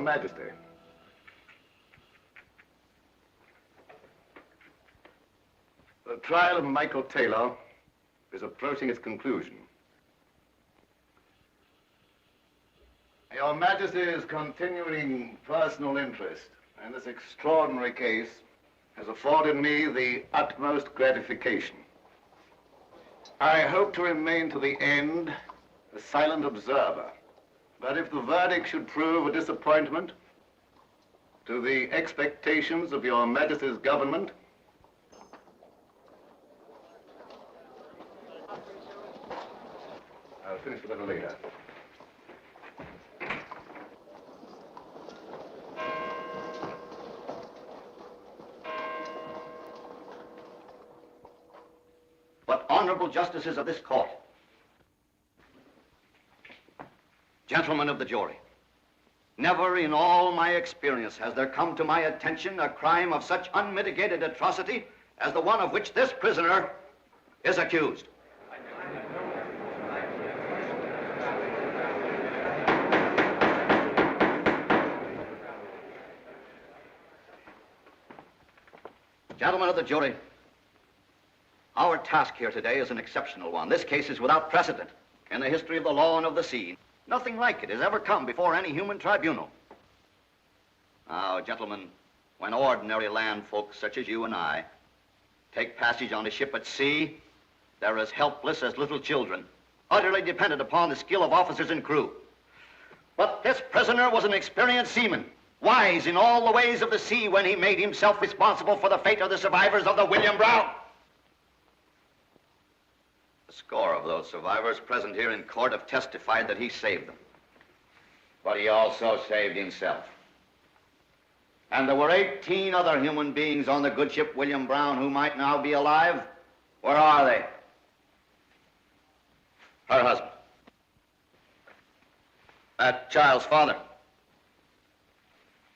Majesty. The trial of Michael Taylor is approaching its conclusion. Your Majesty's continuing personal interest in this extraordinary case has afforded me the utmost gratification. I hope to remain to the end a silent observer, but if the verdict should prove a disappointment to the expectations of your Majesty's government, I'll finish a little later. But honorable justices of this court, gentlemen of the jury, never in all my experience has there come to my attention a crime of such unmitigated atrocity as the one of which this prisoner is accused. Gentlemen of the jury, our task here today is an exceptional one. This case is without precedent in the history of the law and of the sea. Nothing like it has ever come before any human tribunal. Now, gentlemen, when ordinary land folks such as you and I take passage on a ship at sea, they're as helpless as little children, utterly dependent upon the skill of officers and crew. But this prisoner was an experienced seaman, wise in all the ways of the sea when he made himself responsible for the fate of the survivors of the William Brown. A score of those survivors present here in court have testified that he saved them. But he also saved himself. And there were 18 other human beings on the good ship William Brown who might now be alive. Where are they? Her husband. That child's father.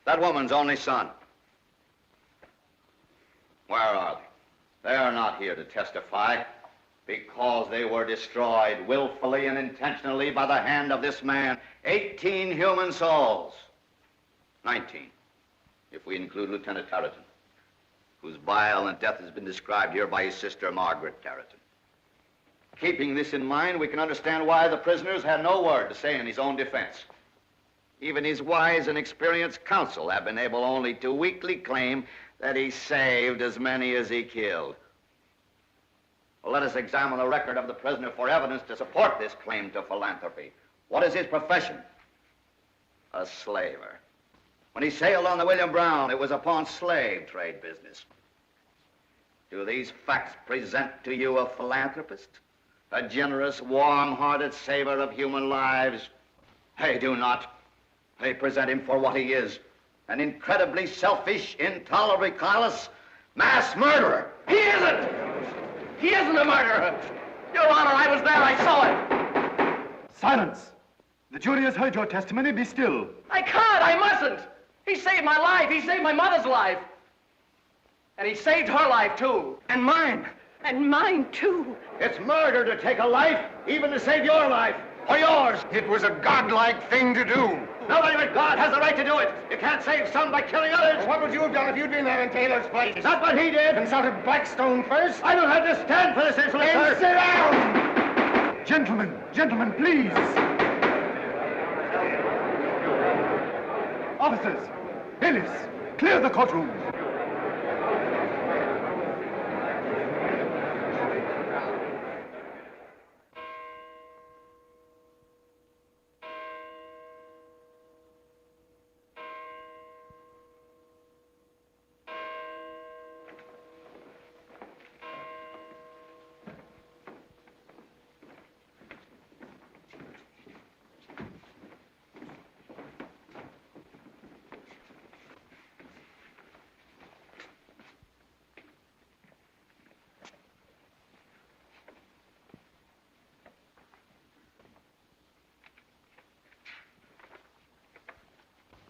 That woman's only son. Where are they? They are not here to testify because they were destroyed willfully and intentionally by the hand of this man. 18 human souls. 19, if we include Lieutenant Tarleton, whose violent death has been described here by his sister, Margaret Tarleton. Keeping this in mind, we can understand why the prisoners had no word to say in his own defense. Even his wise and experienced counsel have been able only to weakly claim that he saved as many as he killed. Well, let us examine the record of the prisoner for evidence to support this claim to philanthropy. What is his profession? A slaver. When he sailed on the William Brown, it was upon slave trade business. Do these facts present to you a philanthropist? A generous, warm-hearted saver of human lives? They do not. They present him for what he is, an incredibly selfish, intolerably callous mass murderer. He isn't! He isn't a murderer! Your Honor, I was there, I saw it! Silence! The jury has heard your testimony. Be still. I can't, I mustn't! He saved my life, he saved my mother's life. And he saved her life, too. And mine. And mine, too. It's murder to take a life, even to save your life, or yours. It was a godlike thing to do. Nobody but God has the right to do it. You can't save some by killing others. What would you have done if you'd been there in Taylor's place? Not what he did. Consulted Blackstone first? I don't have to stand for this insolence, Then sir. sit down! Gentlemen, please. Officers, bailiffs, clear the courtroom.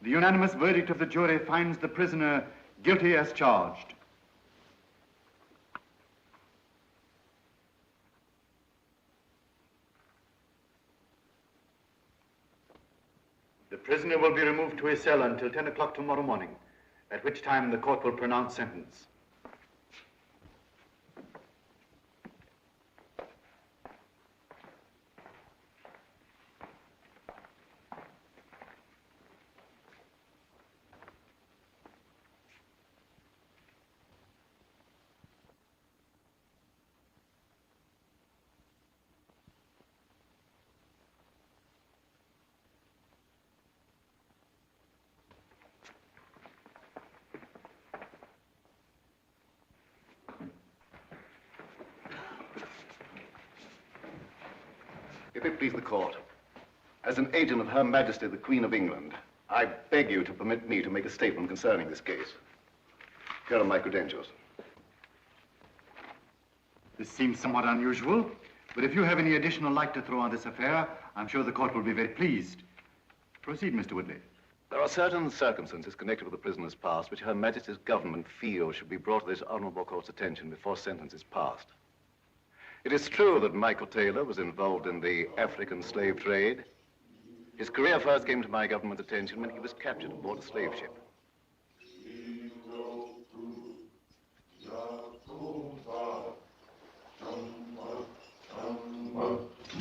The unanimous verdict of the jury finds the prisoner guilty as charged. The prisoner will be removed to his cell until 10 o'clock tomorrow morning, at which time the court will pronounce sentence. If it please the court, as an agent of Her Majesty the Queen of England, I beg you to permit me to make a statement concerning this case. Here are my credentials. This seems somewhat unusual, but if you have any additional light to throw on this affair, I'm sure the court will be very pleased. Proceed, Mr. Woodley. There are certain circumstances connected with the prisoner's past which Her Majesty's government feels should be brought to this honorable court's attention before sentence is passed. It is true that Michael Taylor was involved in the African slave trade. His career first came to my government's attention when he was captured aboard a slave ship.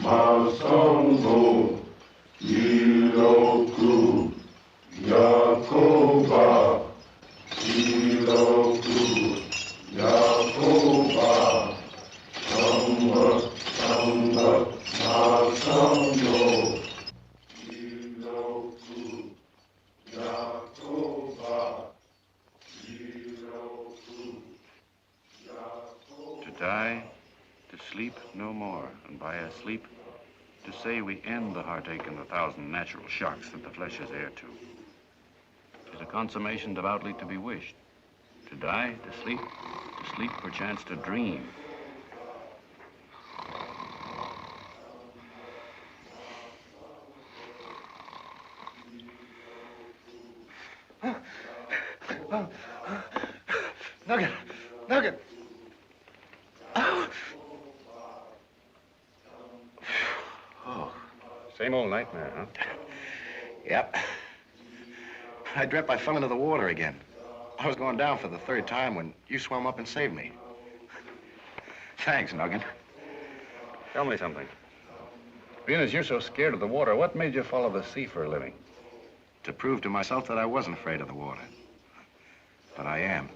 Masango, Iloku, Yakoba, Iloku, Yakoba, Samba, Samba, Masango, Iloku, Yakoba, Iloku, Yakoba. To die, to sleep no more, and by a sleep, to say we end the heartache and the thousand natural shocks that the flesh is heir to. 'Tis a consummation devoutly to be wished. To die, to sleep perchance to dream. Nugget! Nugget! Same old nightmare, huh? Yep. I dreamt I fell into the water again. I was going down for the third time when you swam up and saved me. Thanks, Nugget. Tell me something. Being as you're so scared of the water, what made you follow the sea for a living? To prove to myself that I wasn't afraid of the water. But I am.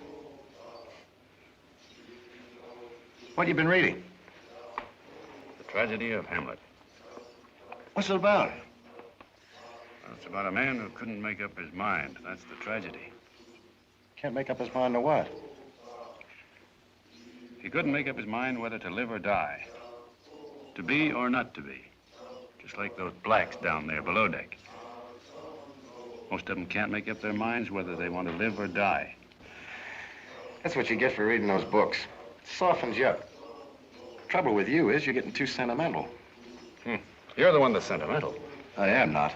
What you been reading? The Tragedy of Hamlet. What's it about? Well, it's about a man who couldn't make up his mind. That's the tragedy. Can't make up his mind to what? He couldn't make up his mind whether to live or die. To be or not to be. Just like those blacks down there below deck. Most of them can't make up their minds whether they want to live or die. That's what you get for reading those books. It softens you up. Trouble with you is you're getting too sentimental. You're the one that's sentimental. I am not.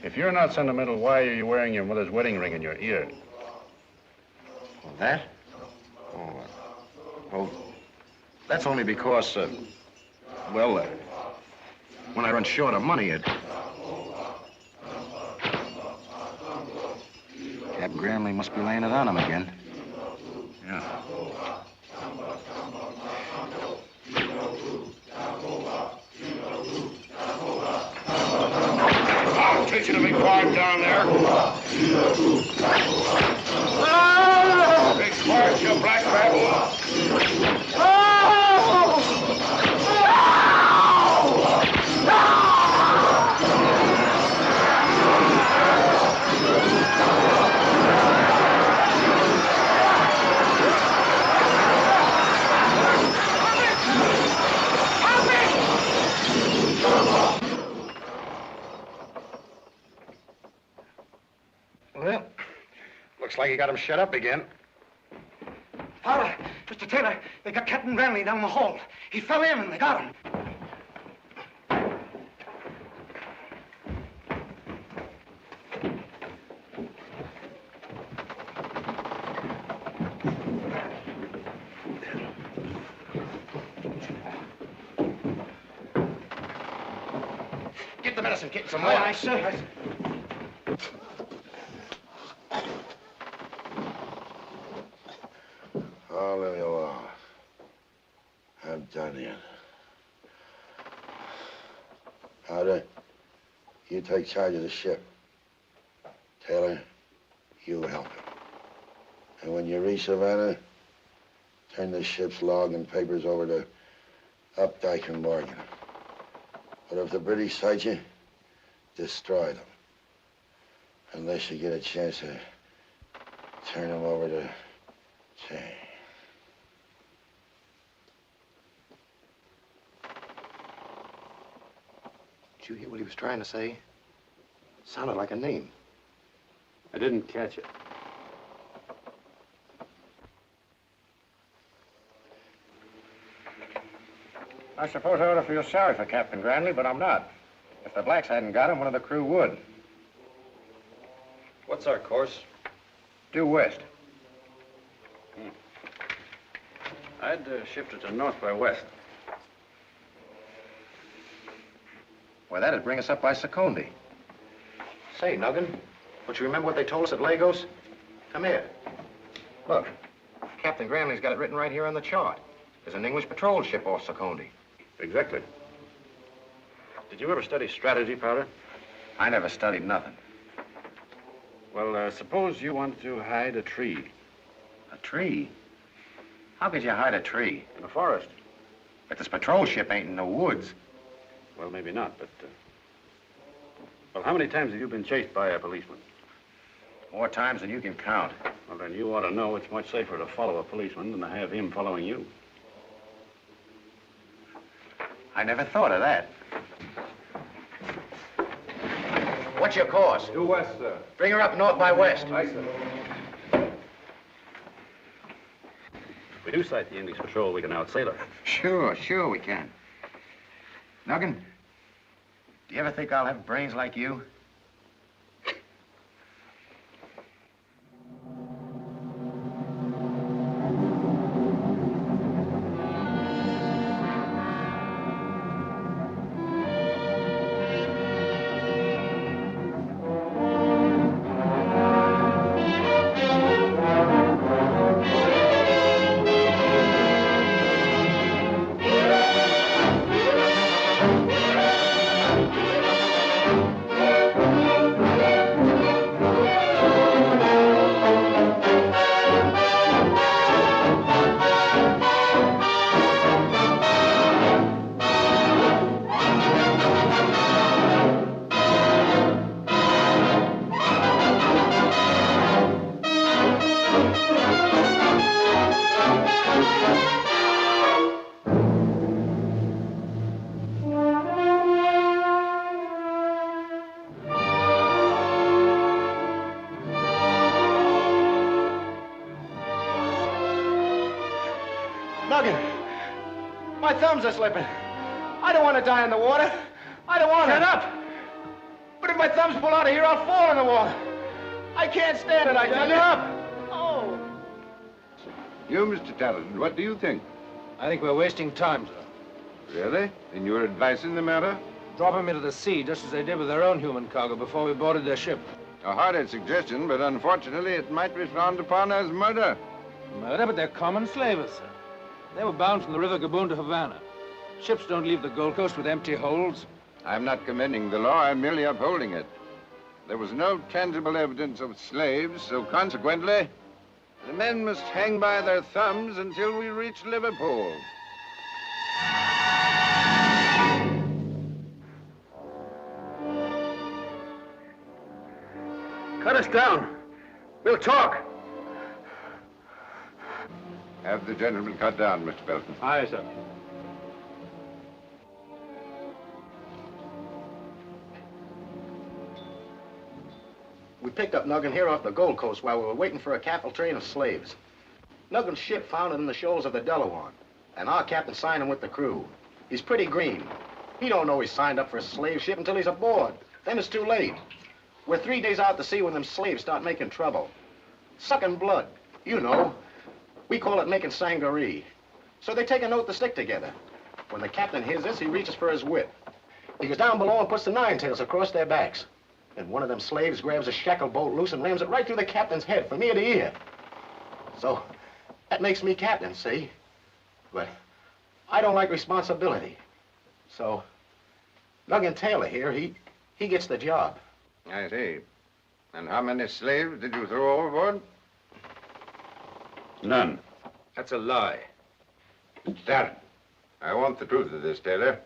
If you're not sentimental, why are you wearing your mother's wedding ring in your ear? Well, that? Oh, well, that's only because, when I run short of money, Captain Gramley must be laying it on him again. Yeah. I'll teach you to be quiet down there. Be quiet, you black rat. Well, looks like you got him shut up again. Father, Mr. Taylor, they got Captain Granley down the hall. He fell in and they got him. Get the medicine, get some more. Aye, sir. Oh, there you are. I'm done yet. Powder, you take charge of the ship. Taylor, you help him. And when you reach Savannah, turn the ship's log and papers over to Updike and Morgan. But if the British sight you, destroy them. Unless you get a chance to turn them over to Jay. Did you hear what he was trying to say? Sounded like a name. I didn't catch it. I suppose I ought to feel sorry for Captain Granley, but I'm not. If the blacks hadn't got him, one of the crew would. What's our course? Due west. I'd shift it to north by west. Well, that'd bring us up by Secondi. Say, Nuggin, don't you remember what they told us at Lagos? Come here. Look, Captain Granley's got it written right here on the chart. There's an English patrol ship off Secondi. Exactly. Did you ever study strategy, Powder? I never studied nothing. Well, suppose you want to hide a tree. A tree? How could you hide a tree? In a forest. But this patrol ship ain't in the woods. Well, maybe not, but... Well, how many times have you been chased by a policeman? More times than you can count. Well, then you ought to know it's much safer to follow a policeman than to have him following you. I never thought of that. What's your course? Due west, sir. Bring her up north by west. Aye, sir. If we do sight the English patrol, we can outsail her. Sure we can. Nuggin, do you ever think I'll have brains like you? Nuggin, my thumbs are slipping. I don't want to die in the water. I don't want to. Shut up! But if my thumbs pull out of here, I'll fall in the water. I can't stand it, I tell you. Shut up! Oh. You, Mr. Talent, what do you think? I think we're wasting time, sir. Really? And your advice in the matter? Drop them into the sea, just as they did with their own human cargo before we boarded their ship. A hearty suggestion, but unfortunately it might be frowned upon as murder. Murder, but they're common slavers, sir. They were bound from the River Gaboon to Havana. Ships don't leave the Gold Coast with empty holds. I'm not commending the law, I'm merely upholding it. There was no tangible evidence of slaves, so consequently, the men must hang by their thumbs until we reach Liverpool. Cut us down. We'll talk. Have the gentleman cut down, Mr. Belton. Aye, sir. We picked up Nuggin here off the Gold Coast while we were waiting for a cattle train of slaves. Nuggin's ship foundered in the shoals of the Delaware, and our captain signed him with the crew. He's pretty green. He don't know he's signed up for a slave ship until he's aboard. Then it's too late. We're 3 days out to sea when them slaves start making trouble. Sucking blood, you know. We call it making sangaree. So they take an oath to stick together. When the captain hears this, he reaches for his whip. He goes down below and puts the nine tails across their backs. And one of them slaves grabs a shackle bolt loose and rams it right through the captain's head from ear to ear. So That makes me captain, see? But I don't like responsibility. So, Nugget Taylor here, he gets the job. I see. And how many slaves did you throw overboard? None. That's a lie. Darren, I want the truth of this, Taylor.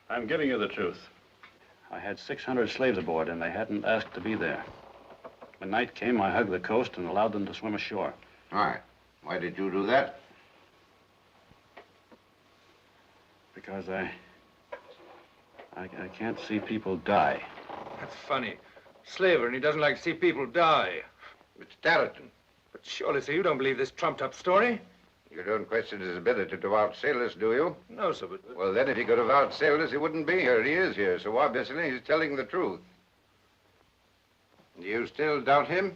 I'm giving you the truth. I had 600 slaves aboard, and they hadn't asked to be there. When night came, I hugged the coast and allowed them to swim ashore. Why? Why did you do that? Because I can't see people die. That's funny. Slaver, and he doesn't like to see people die. It's Tarleton. But surely, sir, you don't believe this trumped-up story? You don't question his ability to outsail us, do you? No, sir, but... Well, then, if he could have outsailed us, he wouldn't be here. He is here, so obviously he's telling the truth. Do you still doubt him?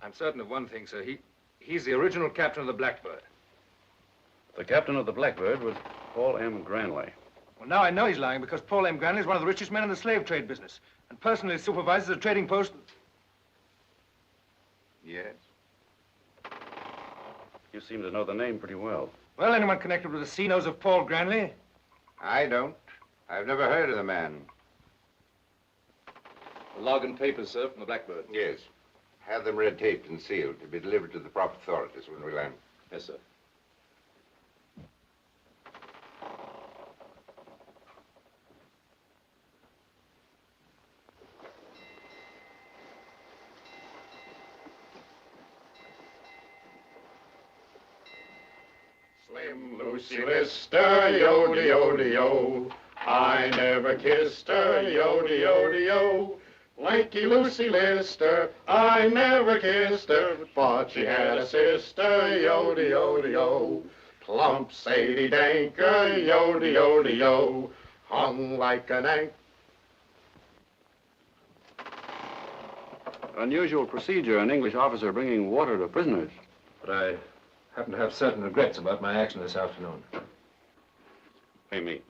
I'm certain of one thing, sir. He's the original captain of the Blackbird. The captain of the Blackbird was Paul M. Granley. Well, now I know he's lying because Paul M. Granley is one of the richest men in the slave trade business and personally supervises a trading post. Yes. You seem to know the name pretty well. Well, anyone connected with the sea knows of Paul Granley. I don't. I've never heard of the man. The log and papers, sir, from the Blackbird. Yes. Have them red taped and sealed to be delivered to the proper authorities when we land. Yes, sir. Slim Lucy Lister, yo-de-yo-de-yo. I never kissed her, yo-de-yo-de-yo. Lanky Lucy Lister, I never kissed her, but she had a sister, yo-de-yo-de-yo. Plump Sadie Danker, yo-de-yo-de-yo. Hung like an anchor. Unusual procedure, an English officer bringing water to prisoners. But I happen to have certain regrets about my action this afternoon. Pay me.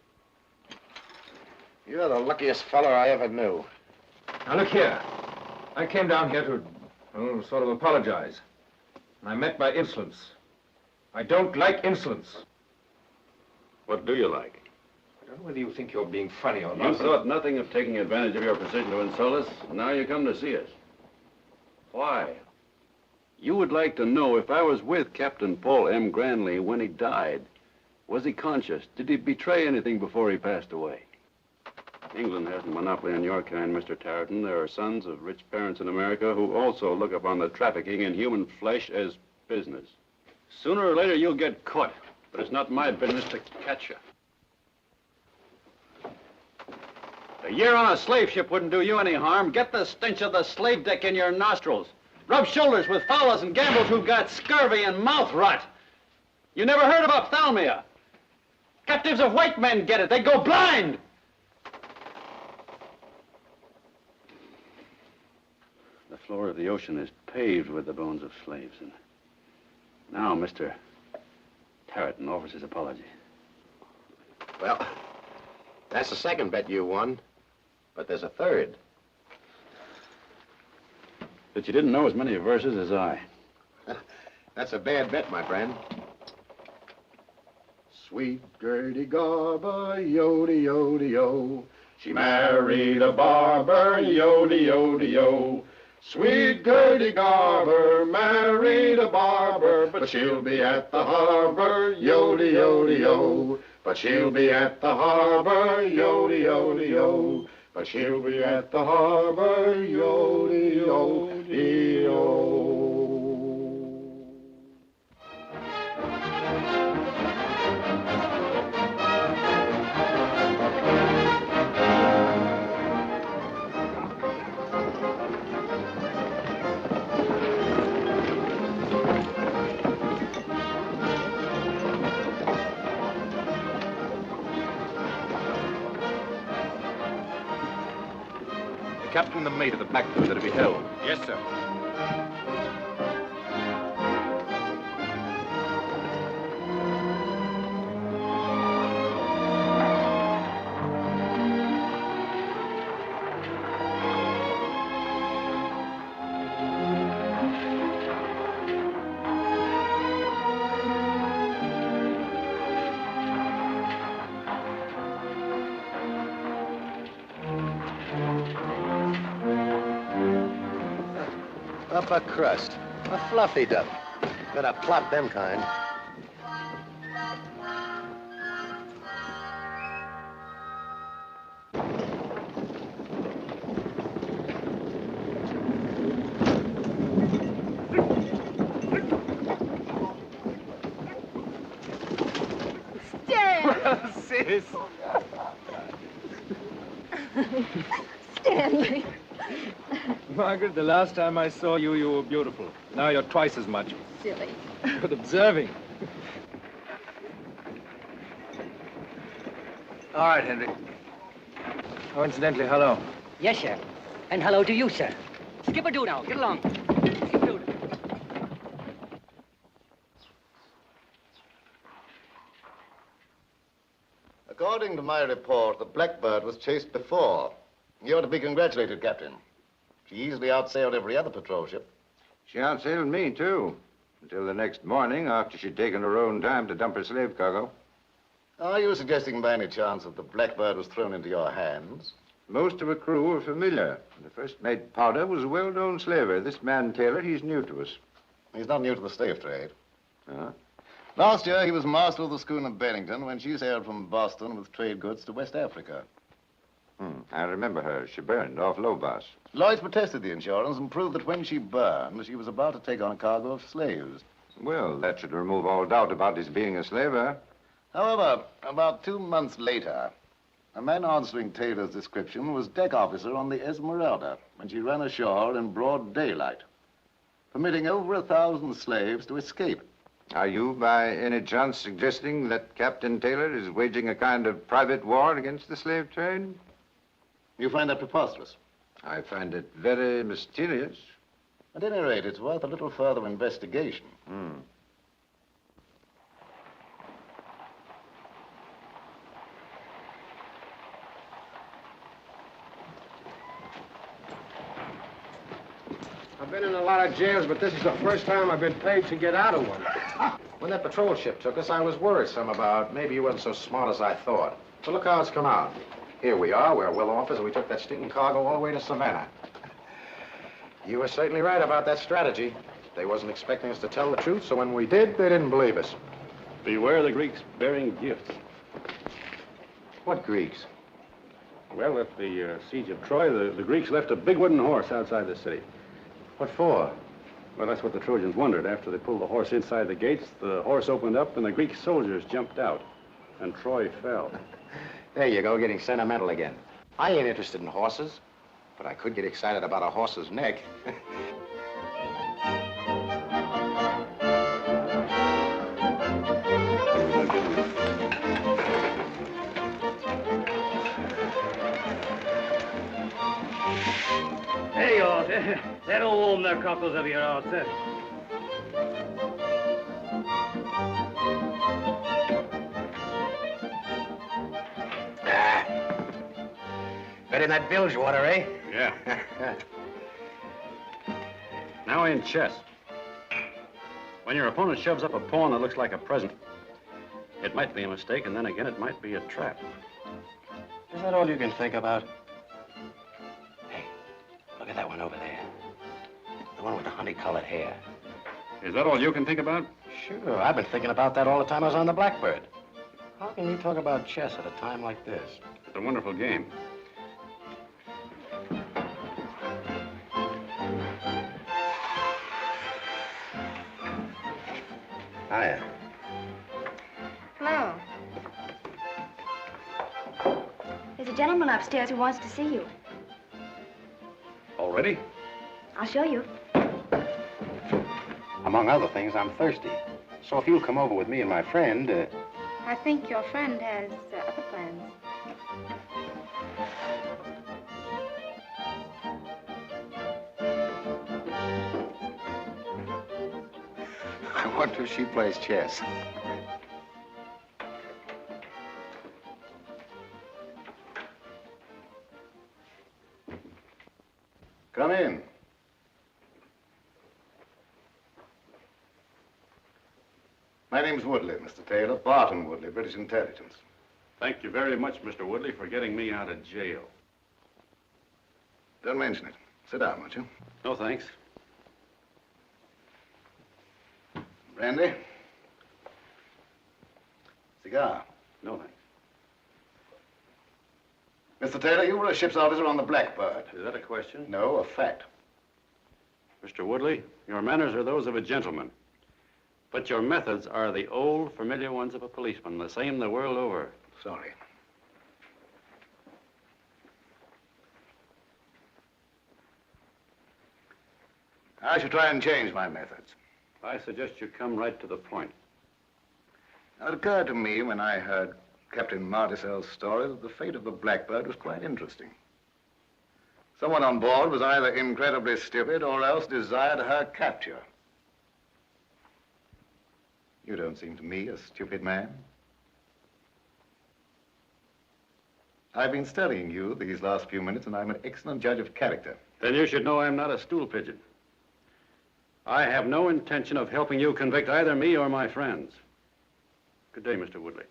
You're the luckiest feller I ever knew. Now, look here. I came down here to, well, sort of apologize. And I meant by insolence. I don't like insolence. What do you like? I don't know whether you think you're being funny or You not. thought nothing of taking advantage of your position to insult us. Now you come to see us. Why? You would like to know if I was with Captain Paul M. Granley when he died. Was he conscious? Did he betray anything before he passed away? England has a monopoly on your kind, Mr. Tarleton. There are sons of rich parents in America who also look upon the trafficking in human flesh as business. Sooner or later, you'll get caught, but it's not my business to catch you. A year on a slave ship wouldn't do you any harm. Get the stench of the slave deck in your nostrils. Rub shoulders with fowlers and gamblers who've got scurvy and mouth rot. You never heard of ophthalmia. Captives of white men get it. They go blind. The floor of the ocean is paved with the bones of slaves. And now Mr. Tarleton offers his apology. Well, that's the second bet you won, but there's a third. But you didn't know as many verses as I. That's a bad bet, my friend. Sweet Gertie Garber, yo-de-yo-de-yo. She married a barber, yo-de-yo-de-yo. Sweet Gertie Garber married a barber, but she'll be at the harbor, yo-de-yo-de-yo. But she'll be at the harbor, yo-de-yo-de-yo. But she'll be at the harbor, yo-de-yo-de-yo. The captain and the mate of the Blackbird are to be held. Yes, sir. upper crust. A fluffy duck. Gonna plop them kind. Sis. Stanley. Margaret, the last time I saw you, you were beautiful. Now you're twice as much. Silly. Good observing. All right, Henry. Oh, incidentally, hello. Yes, sir. And hello to you, sir. Skip-a-doo now. Get along. Skip-a-doo. According to my report, the Blackbird was chased before. You ought to be congratulated, Captain. She easily outsailed every other patrol ship. She outsailed me, too, until the next morning after she'd taken her own time to dump her slave cargo. Are you suggesting by any chance that the Blackbird was thrown into your hands? Most of her crew were familiar. The first mate, Powder, was a well-known slaver. This man, Taylor, he's new to us. He's not new to the slave trade. Huh? Last year, he was master of the schooner Bennington when she sailed from Boston with trade goods to West Africa. I remember her. She burned off Lobos. Lloyd's protested the insurance and proved that when she burned, she was about to take on a cargo of slaves. Well, that should remove all doubt about his being a slaver. However, about 2 months later, a man answering Taylor's description was deck officer on the Esmeralda when she ran ashore in broad daylight, permitting over 1,000 slaves to escape. Are you, by any chance, suggesting that Captain Taylor is waging a kind of private war against the slave trade? You find that preposterous? I find it very mysterious. At any rate, it's worth a little further investigation. I've been in a lot of jails, but this is the first time I've been paid to get out of one. When that patrol ship took us, I was worried some about maybe you weren't so smart as I thought. But look how it's come out. Here we are, we're well off as we took that stinking cargo all the way to Savannah. You were certainly right about that strategy. They wasn't expecting us to tell the truth, so when we did, they didn't believe us. Beware the Greeks bearing gifts. What Greeks? Well, at the siege of Troy, the Greeks left a big wooden horse outside the city. What for? Well, that's what the Trojans wondered. After they pulled the horse inside the gates, the horse opened up and the Greek soldiers jumped out, and Troy fell. There you go, getting sentimental again. I ain't interested in horses, but I could get excited about a horse's neck. There you are. That'll warm the cockles of your heart, sir. Better than that bilge water, eh? Yeah. Now in chess. When your opponent shoves up a pawn that looks like a present, it might be a mistake, and then again, it might be a trap. Is that all you can think about? Hey, look at that one over there. The one with the honey-colored hair. Is that all you can think about? Sure, I've been thinking about that all the time I was on the Blackbird. How can you talk about chess at a time like this? It's a wonderful game. Hiya. Hello. There's a gentleman upstairs who wants to see you. Already? I'll show you. Among other things, I'm thirsty. So if you'll come over with me and my friend, I think your friend has other plans. I wonder if she plays chess. Come in. My name's Woodley, Mr. Taylor. Barton Woodley, British Intelligence. Thank you very much, Mr. Woodley, for getting me out of jail. Don't mention it. Sit down, won't you? No, thanks. Brandy? Cigar? No, thanks. Mr. Taylor, you were a ship's officer on the Blackbird. Is that a question? No, a fact. Mr. Woodley, your manners are those of a gentleman. But your methods are the old, familiar ones of a policeman, the same the world over. Sorry. I should try and change my methods. I suggest you come right to the point. Now, it occurred to me when I heard Captain Marticel's story that the fate of the Blackbird was quite interesting. Someone on board was either incredibly stupid or else desired her capture. You don't seem to me a stupid man. I've been studying you these last few minutes, and I'm an excellent judge of character. Then you should know I'm not a stool pigeon. I have no intention of helping you convict either me or my friends. Good day, Mr. Woodley.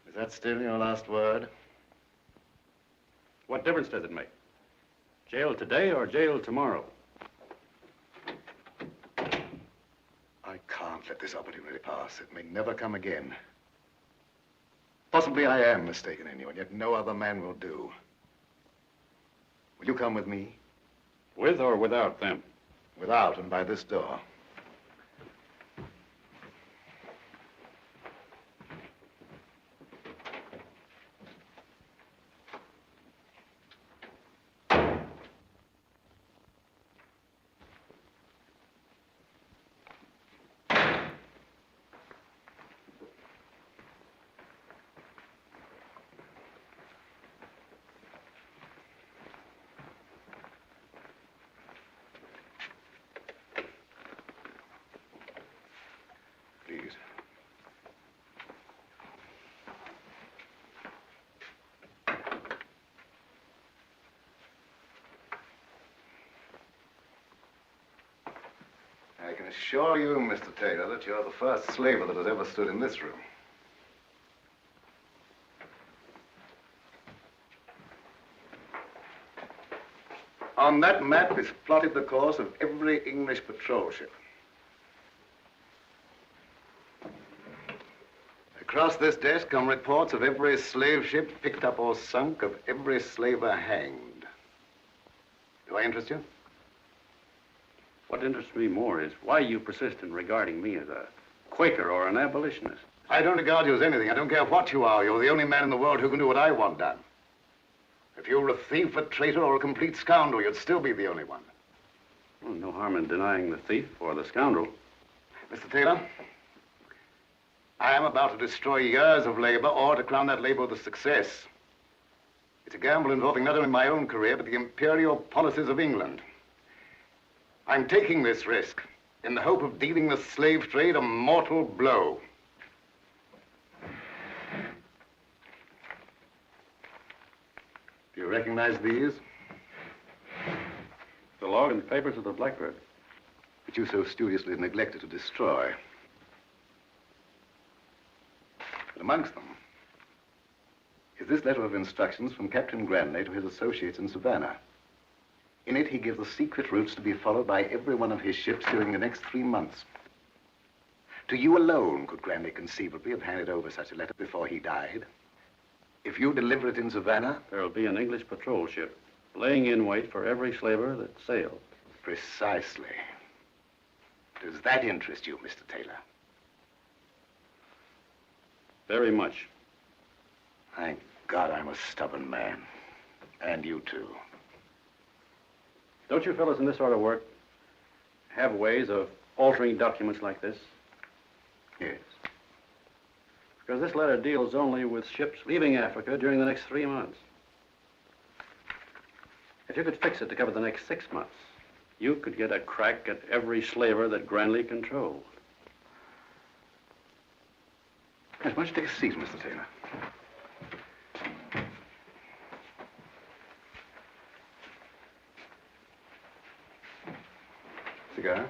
Is that still your last word? What difference does it make? Jail today or jail tomorrow? I can't let this opportunity pass. It may never come again. Possibly I am mistaken in you, and yet no other man will do. Will you come with me? With or without them? Without, and by this door. Please. I can assure you, Mr. Taylor, that you're the first slaver that has ever stood in this room. On that map is plotted the course of every English patrol ship. Across this desk come reports of every slave ship picked up or sunk, of every slaver hanged. Do I interest you? What interests me more is why you persist in regarding me as a Quaker or an abolitionist. I don't regard you as anything. I don't care what you are. You're the only man in the world who can do what I want done. If you were a thief, a traitor, or a complete scoundrel, you'd still be the only one. Well, no harm in denying the thief or the scoundrel. Mr. Taylor, I am about to destroy years of labor or to crown that labor with a success. It's a gamble involving not only my own career, but the imperial policies of England. I'm taking this risk in the hope of dealing the slave trade a mortal blow. Do you recognize these? The log and papers of the Blackbird. That you so studiously neglected to destroy. But amongst them is this letter of instructions from Captain Granley to his associates in Savannah. In it, he gives the secret routes to be followed by every one of his ships during the next 3 months. To you alone could Granley conceivably have handed over such a letter before he died. If you deliver it in Savannah... There'll be an English patrol ship laying in wait for every slaver that sails. Precisely. Does that interest you, Mr. Taylor? Very much. Thank God I'm a stubborn man. And you too. Don't you fellas in this sort of work have ways of altering documents like this? Yes. Because this letter deals only with ships leaving Africa during the next 3 months. If you could fix it to cover the next 6 months, you could get a crack at every slaver that Granley controlled. Yes, why don't you take a seat, Mr. Taylor? Cigar?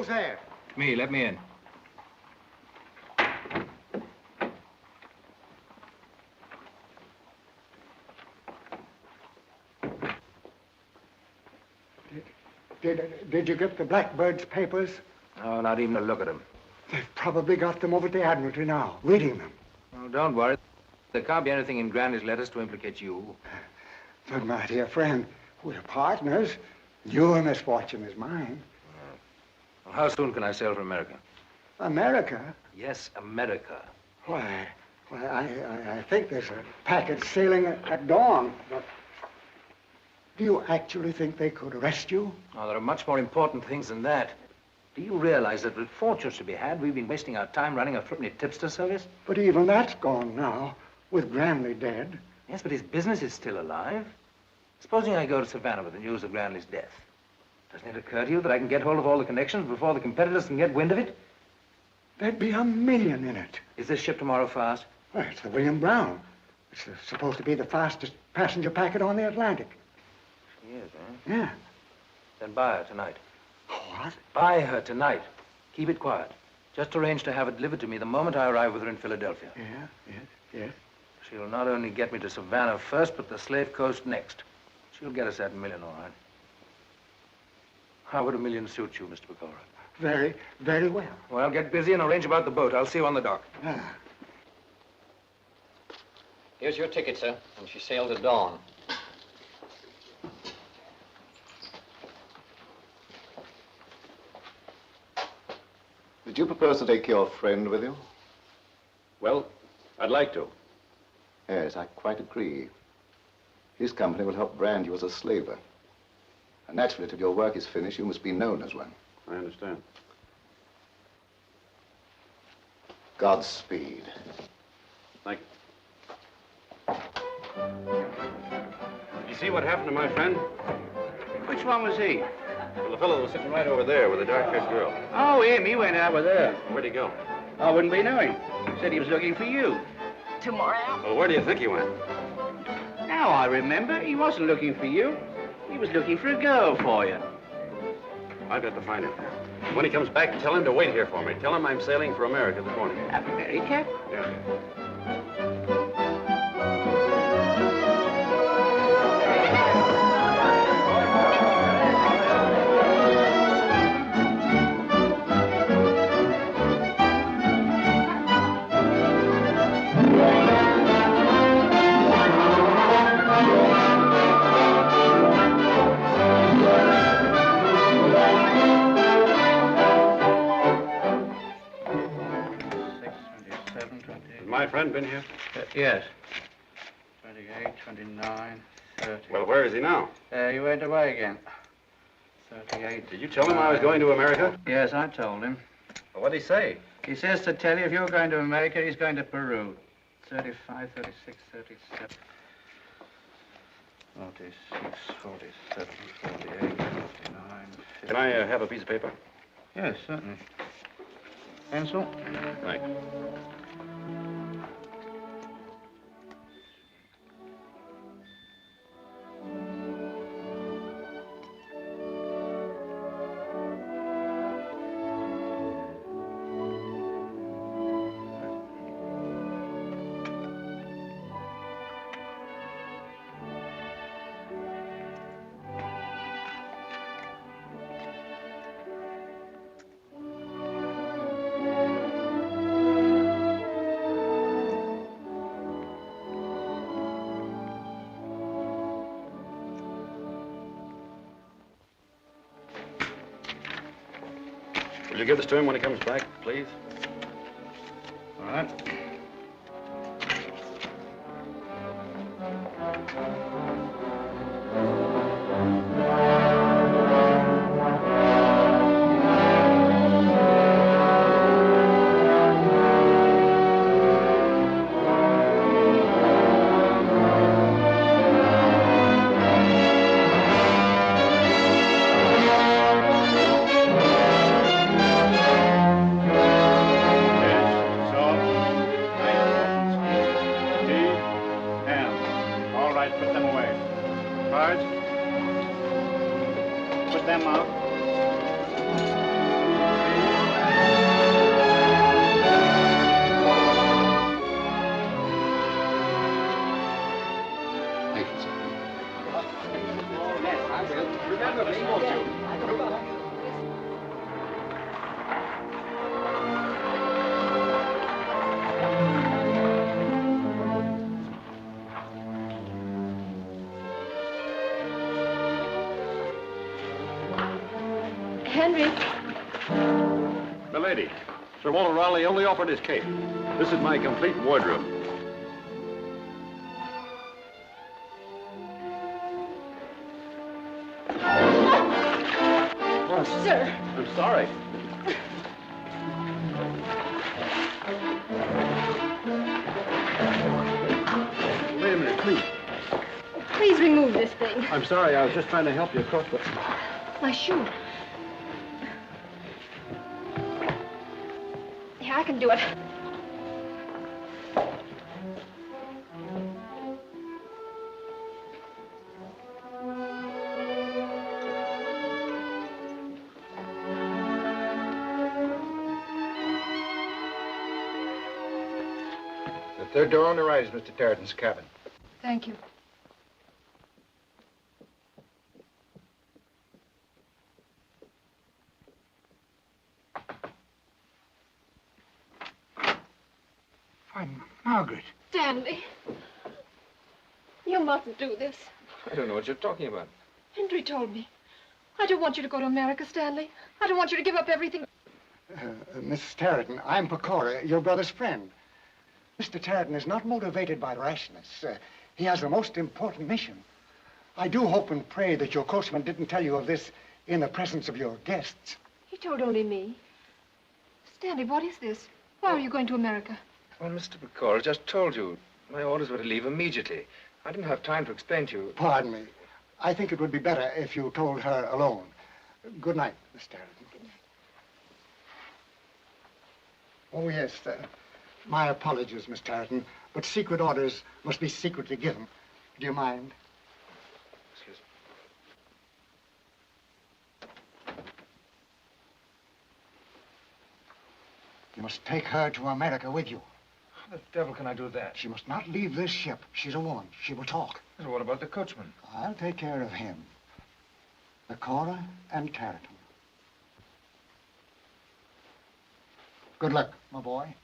Who's there? Me, let me in. Did you get the Blackbird's papers? No, not even a look at them. They've probably got them over at the Admiralty now, reading them. Oh, don't worry. There can't be anything in Granny's letters to implicate you. But, my dear friend, we're partners. Your misfortune is mine. Well, how soon can I sail for America? America? Yes, America. Why, I think there's a packet sailing at dawn. But do you actually think they could arrest you? Oh, there are much more important things than that. Do you realize that with fortunes to be had, we've been wasting our time running a threepenny tipster service? But even that's gone now, with Granley dead. Yes, but his business is still alive. Supposing I go to Savannah with the news of Granley's death. Doesn't it occur to you that I can get hold of all the connections before the competitors can get wind of it? There'd be $1 million in it. Is this ship tomorrow fast? Well, it's the William Brown. It's supposed to be the fastest passenger packet on the Atlantic. She is, eh? Yeah. Then buy her tonight. What? Buy her tonight. Keep it quiet. Just arrange to have it delivered to me the moment I arrive with her in Philadelphia. Yes. She'll not only get me to Savannah first, but the Slave Coast next. She'll get us that $1 million, all right. How would $1 million suit you, Mr. Pecora? Very, very well. Well, get busy and arrange about the boat. I'll see you on the dock. Here's your ticket, sir. And she sails at dawn. Did you propose to take your friend with you? Well, I'd like to. Yes, I quite agree. His company will help brand you as a slaver. And naturally, till your work is finished, you must be known as one. I understand. Godspeed. Thank you. You see what happened to my friend? Which one was he? Well, the fellow that was sitting right over there with the dark-haired girl. Oh, him. He went out with her. Where'd he go? I wouldn't be knowing. Said he was looking for you. Tomorrow? Well, where do you think he went? Now I remember. He wasn't looking for you. He was looking for a girl for you. I've got to find him. When he comes back, tell him to wait here for me. Tell him I'm sailing for America this morning. America? Yeah. Has my friend been here? Yes. 28, 29, 30. Well, where is he now? He went away again. 38. Did you tell him I was going to America? Yes, I told him. Well, what'd he say? He says to tell you if you're going to America, he's going to Peru. 35, 36, 37. 46, 47, 48, 49, 50. Can I have a piece of paper? Yes, certainly. Pencil? Thanks. Will you give this to him when he comes back, please? All right. Henry. Milady, Sir Walter Raleigh only offered his cape. This is my complete wardrobe. Oh, sir. I'm sorry. Wait a minute, please. Please remove this thing. I'm sorry, I was just trying to help you across the... My shoe. Here, I can do it. The third door on the right is Mr. Tarleton's cabin. Thank you. Why, Margaret. Stanley. You mustn't do this. I don't know what you're talking about. Henry told me. I don't want you to go to America, Stanley. I don't want you to give up everything. Mrs. Tarleton, I'm Pecora, your brother's friend. Mr. Tarleton is not motivated by rashness. He has a most important mission. I do hope and pray that your coachman didn't tell you of this in the presence of your guests. He told only me. Stanley, what is this? Why are you going to America? Well, Mr. Pecora just told you. My orders were to leave immediately. I didn't have time to explain to you. Pardon me. I think it would be better if you told her alone. Good night, Miss Tarleton. Good night. Oh, yes. My apologies, Miss Tarleton, but secret orders must be secretly given. Do you mind? Excuse me. You must take her to America with you. How the devil can I do that? She must not leave this ship. She's a woman. She will talk. And what about the coachman? I'll take care of him. Pecora and Tarleton. Good luck, my boy.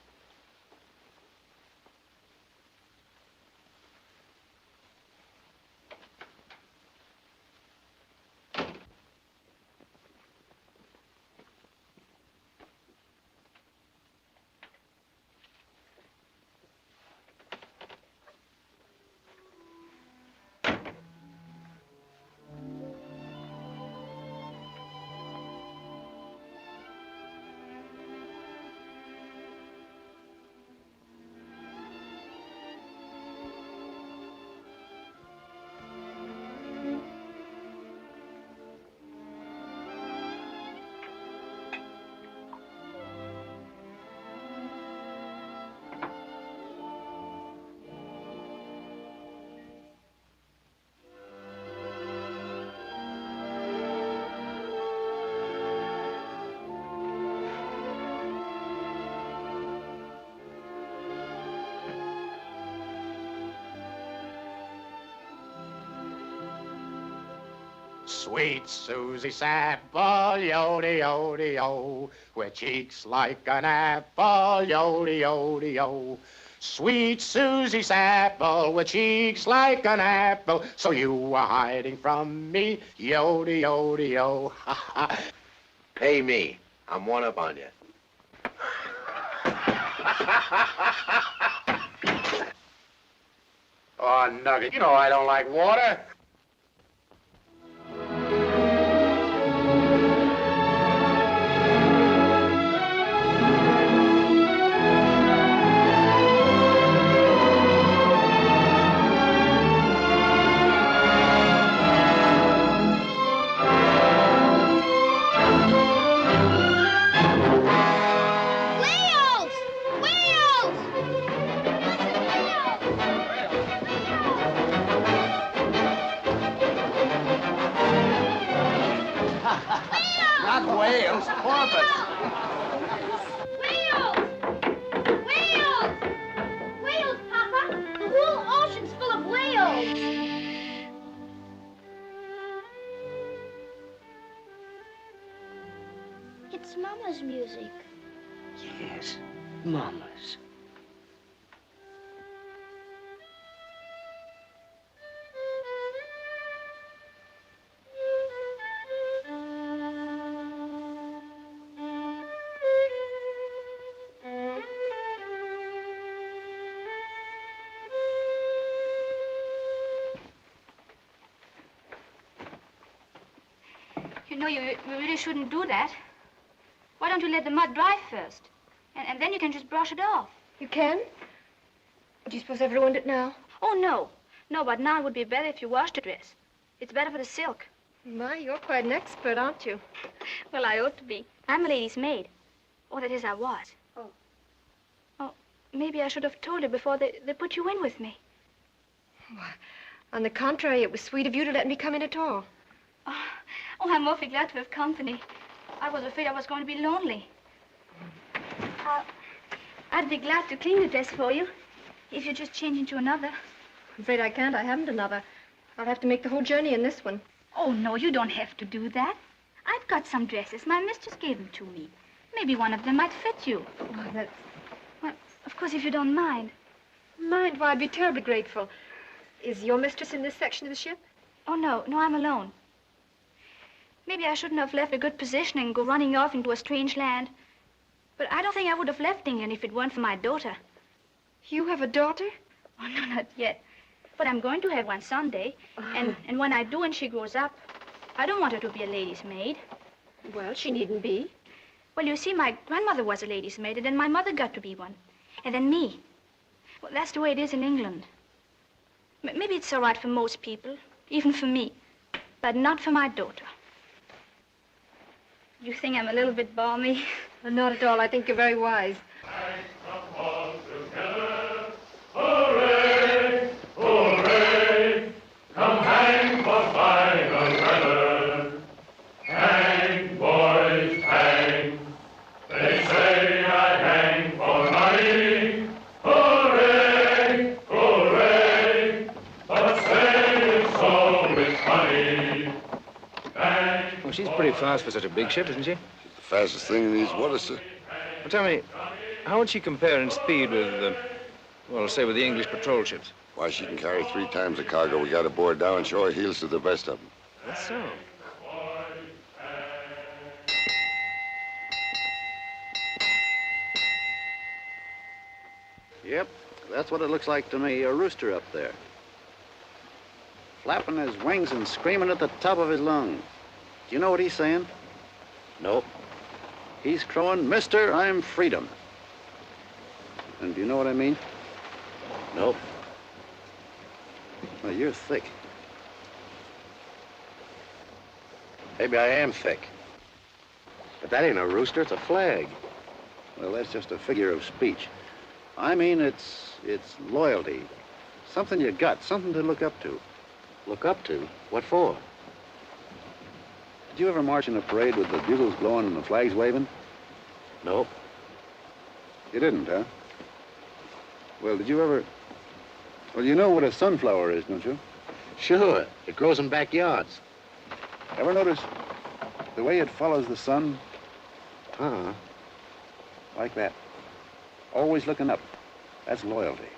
Sweet Susie Sample, yo-de-yo-de-yo, with cheeks like an apple, yo-de-yo-de-yo. Sweet Susie Sample, with cheeks like an apple, so you are hiding from me, yo-de-yo-de-yo. Pay me. I'm one up on you. Oh, Nugget, you know I don't like water. Not whales, porpoise. Whales! Whales! Whales, Papa! The whole ocean's full of whales! It's Mama's music. Yes, Mama's. No, you really shouldn't do that. Why don't you let the mud dry first? And then you can just brush it off. You can? Do you suppose I've ruined it now? Oh, no. No, but now it would be better if you washed the dress. It's better for the silk. My, you're quite an expert, aren't you? Well, I ought to be. I'm a lady's maid. Oh, that is, I was. Oh. Oh, maybe I should have told you before they put you in with me. Why, on the contrary, it was sweet of you to let me come in at all. Oh, I'm awfully glad to have company. I was afraid I was going to be lonely. I'd be glad to clean the dress for you, if you just change into another. I'm afraid I can't. I haven't another. I'll have to make the whole journey in this one. Oh, no, you don't have to do that. I've got some dresses. My mistress gave them to me. Maybe one of them might fit you. Why, that's... Well, of course, if you don't mind. Mind? Why, I'd be terribly grateful. Is your mistress in this section of the ship? Oh, no, I'm alone. Maybe I shouldn't have left a good position and go running off into a strange land. But I don't think I would have left England if it weren't for my daughter. You have a daughter? Oh, no, not yet. But I'm going to have one someday. And when I do and she grows up, I don't want her to be a lady's maid. Well, she needn't be. Well, you see, my grandmother was a lady's maid, and then my mother got to be one. And then me. Well, that's the way it is in England. Maybe it's all right for most people, even for me, but not for my daughter. You think I'm a little bit balmy? Not at all. I think you're very wise. Hooray! Hooray! Come hang for fine weather. Hang, boys, hang. They say I hang for money. Hooray! Hooray! But say it's always funny. Well, she's pretty fast for such a big ship, isn't she? She's the fastest thing in these waters, sir. Well, tell me, how would she compare in speed with, well, say with the English patrol ships? Why, she can carry 3 times the cargo we got aboard now and show her heels to the best of them. That's so. Yep, that's what it looks like to me, a rooster up there. Flapping his wings and screaming at the top of his lungs. Do you know what he's saying? Nope. He's crowing, "Mister, I'm freedom." And do you know what I mean? Nope. Well, you're thick. Maybe I am thick. But that ain't a rooster, it's a flag. Well, that's just a figure of speech. I mean, it's loyalty. Something you got, something to look up to. Look up to? What for? Did you ever march in a parade with the bugles blowing and the flags waving? Nope. You didn't, huh? Well, did you ever... Well, you know what a sunflower is, don't you? Sure. It grows in backyards. Ever notice the way it follows the sun? Uh-huh. Like that. Always looking up. That's loyalty.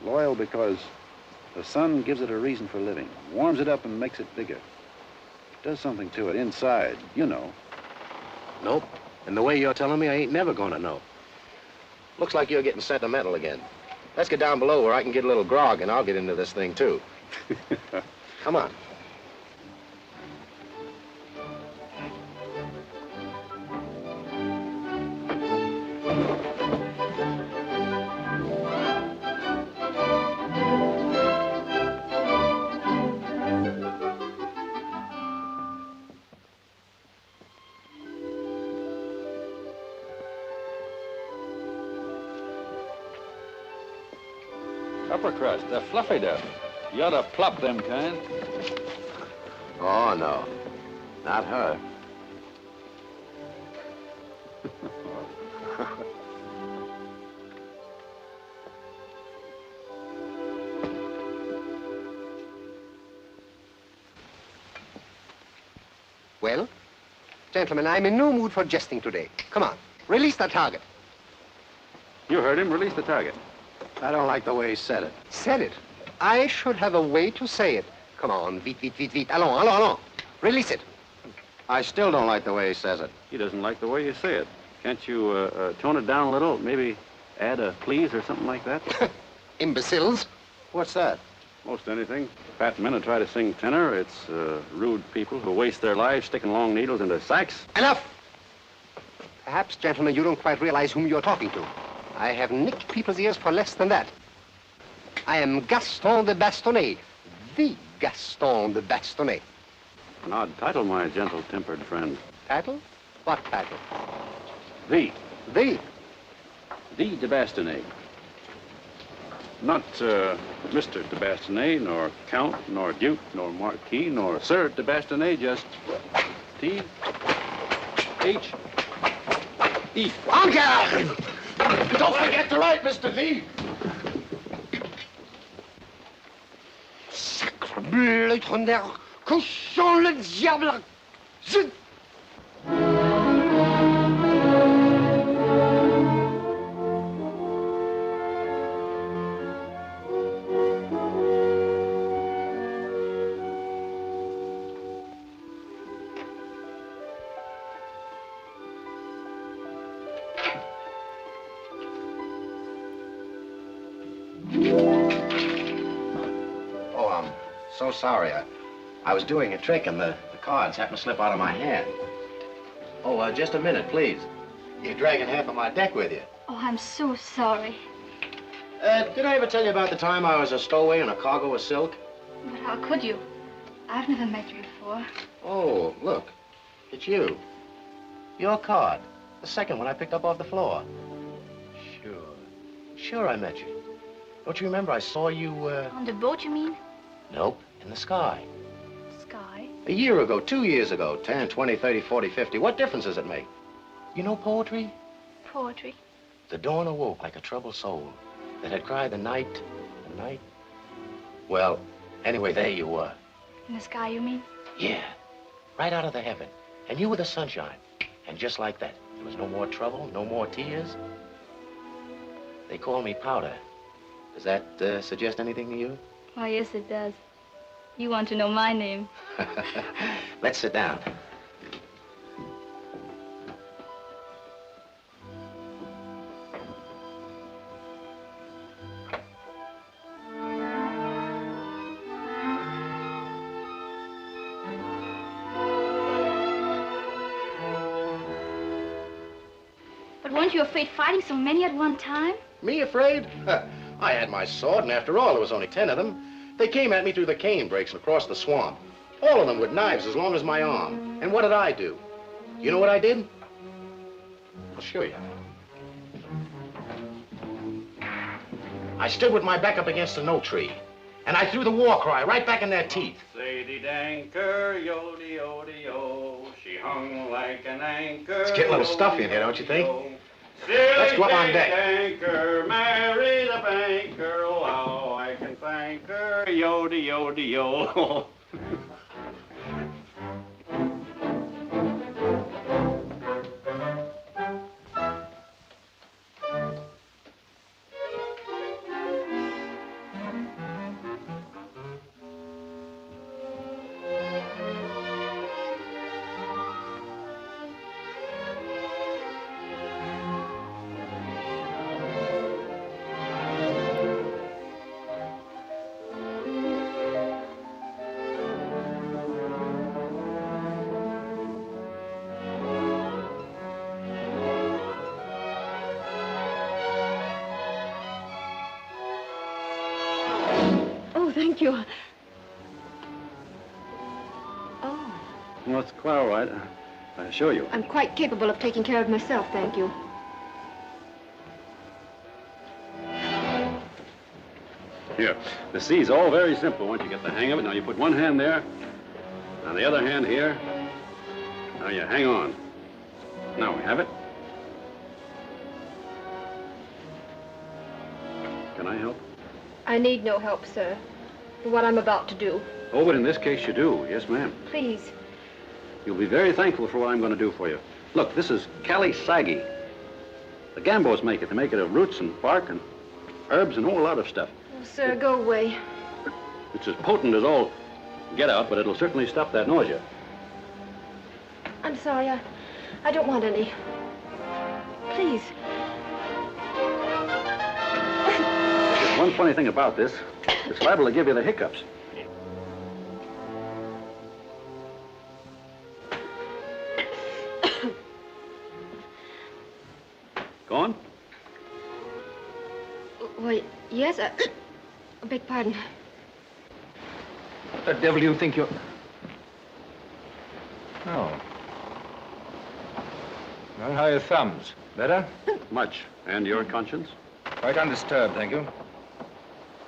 Loyal because the sun gives it a reason for living, warms it up and makes it bigger. Does something to it inside, you know. Nope. And the way you're telling me, I ain't never gonna know. Looks like you're getting sentimental again. Let's get down below where I can get a little grog and I'll get into this thing too. Come on. Upper crust, they're fluffy duff. You ought to plop them kind. Oh, no. Not her. Well, gentlemen, I'm in no mood for jesting today. Come on, release the target. You heard him. Release the target. I don't like the way he said it. Said it. I should have a way to say it. Come on, vite, vite, vite, vite. Allons, allons, allons. Release it. I still don't like the way he says it. He doesn't like the way you say it. Can't you tone it down a little? Maybe add a please or something like that? Imbeciles. What's that? Most anything. Fat men who try to sing tenor. It's rude people who waste their lives sticking long needles into sacks. Enough! Perhaps, gentlemen, you don't quite realize whom you're talking to. I have nicked people's ears for less than that. I am Gaston de Bastonnet, the Gaston de Bastonnet. An odd title, my gentle-tempered friend. Title? What title? The. The? The de Bastonnet. Not Mr. de Bastonnet, nor Count, nor Duke, nor Marquis, nor Sir de Bastonnet, just T-H-E. En garde! Don't forget to write, Mr. V. Sacrebleu, tonnerre, cochon le diable! Zut! Oh, I'm so sorry. I was doing a trick and the cards happened to slip out of my hand. Oh, just a minute, please. You're dragging half of my deck with you. Oh, I'm so sorry. Did I ever tell you about the time I was a stowaway in a cargo of silk? But how could you? I've never met you before. Oh, look. It's you. Your card. The second one I picked up off the floor. Sure I met you. Don't you remember I saw you, On the boat, you mean? Nope, in the sky. Sky? A year ago, 2 years ago, 10, 20, 30, 40, 50. What difference does it make? You know poetry? Poetry. The dawn awoke like a troubled soul that had cried the night. Well, anyway, there you were. In the sky, you mean? Yeah, right out of the heaven. And you were the sunshine. And just like that, there was no more trouble, no more tears. They call me Powder. Does that suggest anything to you? Why, yes, it does. You want to know my name. Let's sit down. But weren't you afraid fighting so many at one time? Me afraid? I had my sword, and after all, there was only 10 of them. They came at me through the cane breaks and across the swamp. All of them with knives as long as my arm. And what did I do? You know what I did? I'll show you. I stood with my back up against an oak tree, and I threw the war cry right back in their teeth. Sadie Danker, yo-de-o-de-o, she hung like an anchor. It's getting a little stuffy in here, don't you think? Let's go up on deck. Danker, marry the banker, oh, how I can thank her, yo-de-o-de-o. Thank you. Well, it's quite all right. I assure you. I'm quite capable of taking care of myself, thank you. Here, the sea's all very simple once you get the hang of it. Now you put one hand there, now the other hand here. Now you hang on. Now we have it. Can I help? I need no help, sir, for what I'm about to do. Oh, but in this case you do. Yes, ma'am. Please. You'll be very thankful for what I'm going to do for you. Look, this is Cali Saggy. The Gambos make it. They make it of roots and bark and herbs and a whole lot of stuff. Oh, sir, go away. It's as potent as all get out, but it'll certainly stop that nausea. I'm sorry, I don't want any. Please. There's one funny thing about this. It's liable to give you the hiccups. Go on. Why, yes, I beg pardon. What the devil do you think you're... Oh. Well, how are your thumbs? Better? Much. And your conscience? Quite undisturbed, thank you.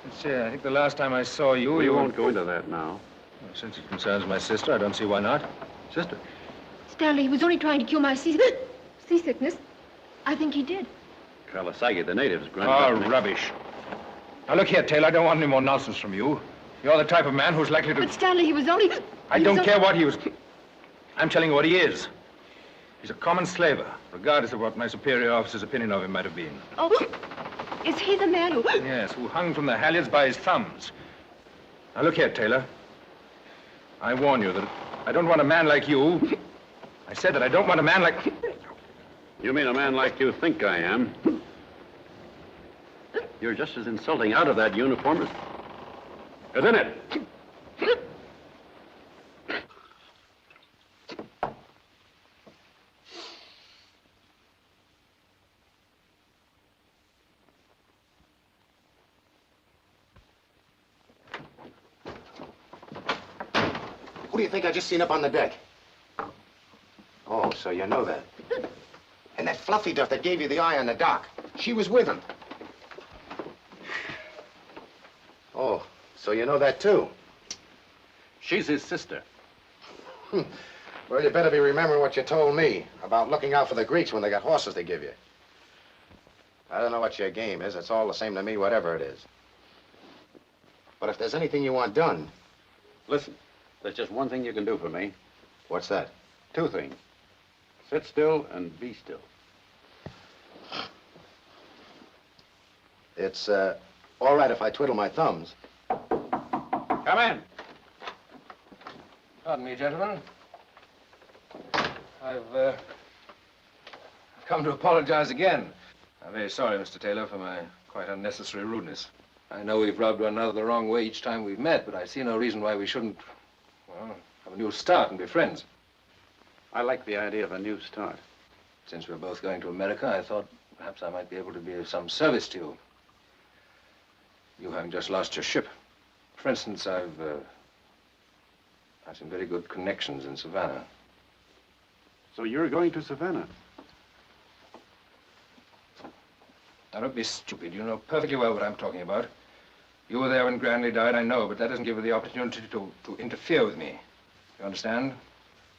Let's see, I think the last time I saw you... We you won't go into that now. Well, since it concerns my sister, I don't see why not. Sister? Stanley, he was only trying to cure my seasickness. I think he did. Kalasagi, the natives granted... Oh, rubbish. Now, look here, Taylor, I don't want any more nonsense from you. You're the type of man who's likely to... But Stanley, he was only... I don't care what he was... I'm telling you what he is. He's a common slaver, regardless of what my superior officer's opinion of him might have been. Oh, is he the man who... Yes, who hung from the halyards by his thumbs. Now, look here, Taylor. I warn you that I don't want a man like you. I said that I don't want a man like... You mean a man like you think I am? You're just as insulting out of that uniform as in it. Who do you think I just seen up on the deck? Oh, so you know that. And that fluffy duff that gave you the eye on the dock, she was with him. Oh, so you know that too? She's his sister. Well, you better be remembering what you told me about looking out for the Greeks when they got horses they give you. I don't know what your game is. It's all the same to me, whatever it is. But if there's anything you want done... Listen, there's just one thing you can do for me. What's that? Two things. Sit still and be still. It's, all right if I twiddle my thumbs. Come in. Pardon me, gentlemen. I've come to apologize again. I'm very sorry, Mr. Taylor, for my quite unnecessary rudeness. I know we've rubbed one another the wrong way each time we've met, but I see no reason why we shouldn't, well, have a new start and be friends. I like the idea of a new start. Since we're both going to America, I thought perhaps I might be able to be of some service to you. You having just lost your ship. For instance, I've some very good connections in Savannah. So you're going to Savannah? Now, don't be stupid. You know perfectly well what I'm talking about. You were there when Granley died, I know, but that doesn't give you the opportunity to interfere with me. You understand?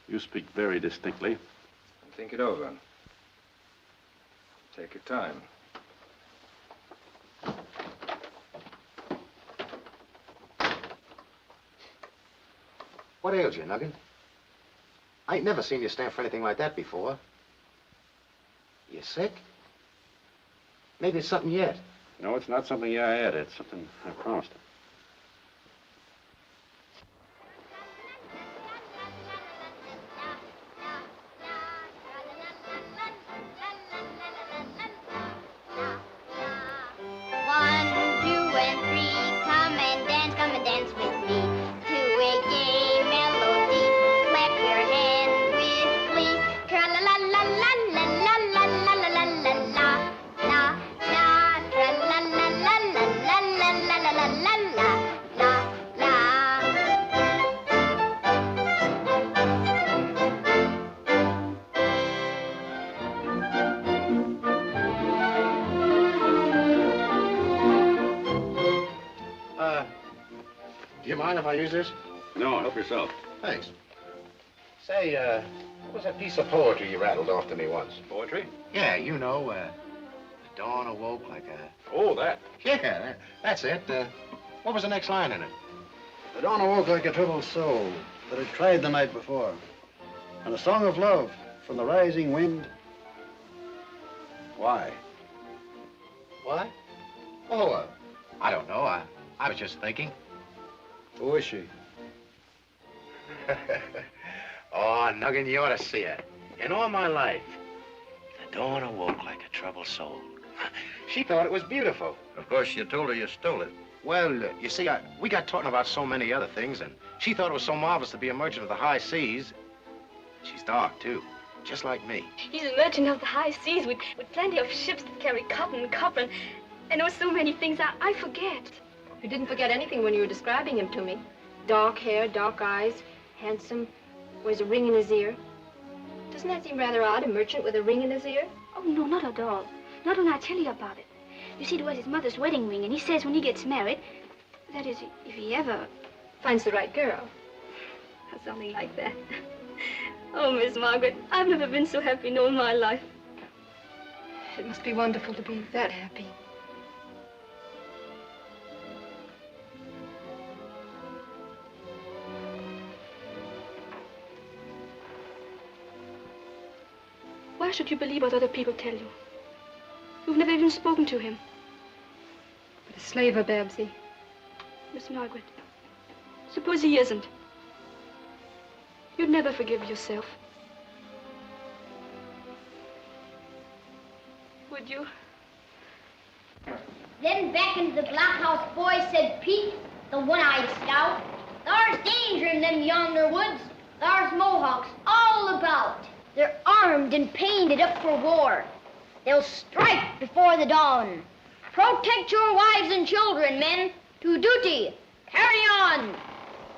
You speak very distinctly. And think it over. Take your time. What ails you, Nugget? I ain't never seen you stand for anything like that before. You sick? Maybe it's something yet. No, it's not something I had. It's something I promised. Come and dance with me to a gay melody. Clap your hands with glee. Tra la la la la la la la la la la la la la la. Tra la la la la la la la la la la la Do you mind if I use this? No, help yourself. Thanks. Say, what was that piece of poetry you rattled off to me once? Poetry? Yeah, you know, the dawn awoke like a... Oh, that. Yeah, that's it. What was the next line in it? The dawn awoke like a troubled soul that had tried the night before. And a song of love from the rising wind. Why? Why? Oh, I don't know. I was just thinking. Who is she? Oh, Nuggin, you ought to see her. In all my life, the dawn awoke like a troubled soul. She thought it was beautiful. Of course, you told her you stole it. Well, you see, we got talking about so many other things, and she thought it was so marvelous to be a merchant of the high seas. She's dark, too, just like me. He's a merchant of the high seas with plenty of ships that carry cotton and copper, and oh, so many things I forget. You didn't forget anything when you were describing him to me. Dark hair, dark eyes, handsome, wears a ring in his ear. Doesn't that seem rather odd, a merchant with a ring in his ear? Oh, no, not at all. Not when I tell you about it. You see, it was his mother's wedding ring, and he says when he gets married, that is, if he ever finds the right girl. Or something like that. Oh, Miss Margaret, I've never been so happy in all my life. It must be wonderful to be that happy. Why should you believe what other people tell you? You've never even spoken to him. But a slave of Babsy. Miss Margaret, suppose he isn't. You'd never forgive yourself. Would you? Then back into the blockhouse boy said Pete, the one-eyed scout. There's danger in them yonder woods. There's Mohawks all about. They're armed and painted up for war. They'll strike before the dawn. Protect your wives and children, men. To duty. Carry on.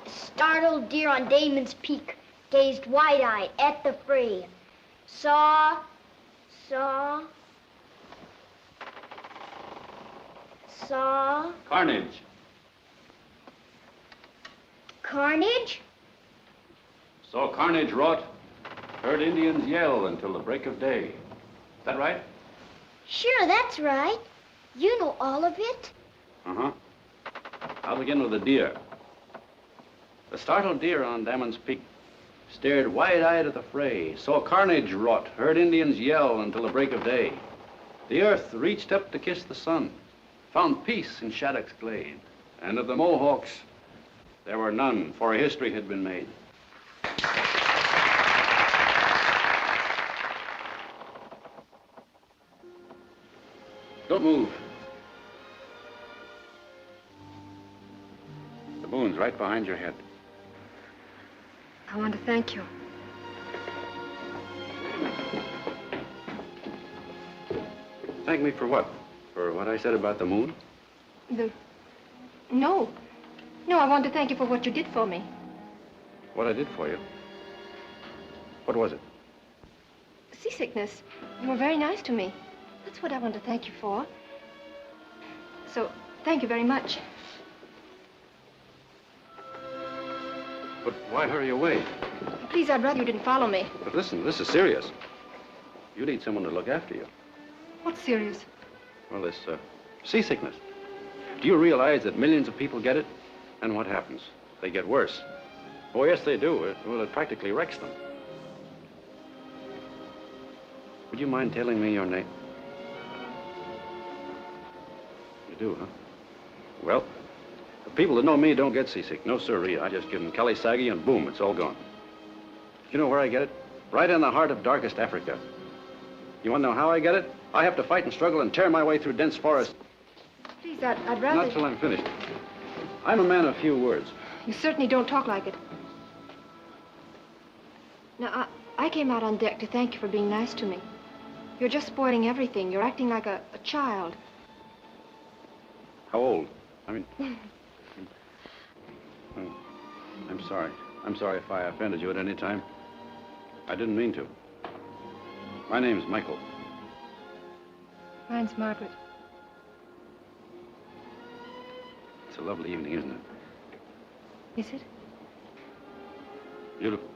The startled deer on Damon's Peak gazed wide-eyed at the fray. Saw. Carnage. Carnage? Saw carnage wrought. Heard Indians yell until the break of day. Is that right? Sure, that's right. You know all of it. Uh-huh. I'll begin with the deer. The startled deer on Damon's Peak stared wide-eyed at the fray, saw carnage wrought, heard Indians yell until the break of day. The earth reached up to kiss the sun, found peace in Shattuck's glade, and of the Mohawks there were none, for history had been made. Don't move. The moon's right behind your head. I want to thank you. Thank me for what? For what I said about the moon? No. No, I want to thank you for what you did for me. What I did for you? What was it? Seasickness. You were very nice to me. That's what I want to thank you for. So, thank you very much. But why hurry away? Please, I'd rather you didn't follow me. But listen, this is serious. You need someone to look after you. What's serious? Well, this seasickness. Do you realize that millions of people get it? And what happens? They get worse. Oh, yes, they do. It practically wrecks them. Would you mind telling me your name? You do, huh? Well, the people that know me don't get seasick. No, sirree. I just give them Kelly Saggy and boom, it's all gone. You know where I get it? Right in the heart of darkest Africa. You want to know how I get it? I have to fight and struggle and tear my way through dense forests. Please, I'd rather... Not till I'm finished. I'm a man of few words. You certainly don't talk like it. Now, I came out on deck to thank you for being nice to me. You're just spoiling everything. You're acting like a child. How old? I mean... I'm sorry. I'm sorry if I offended you at any time. I didn't mean to. My name's Michael. Mine's Margaret. It's a lovely evening, isn't it? Is it? Beautiful.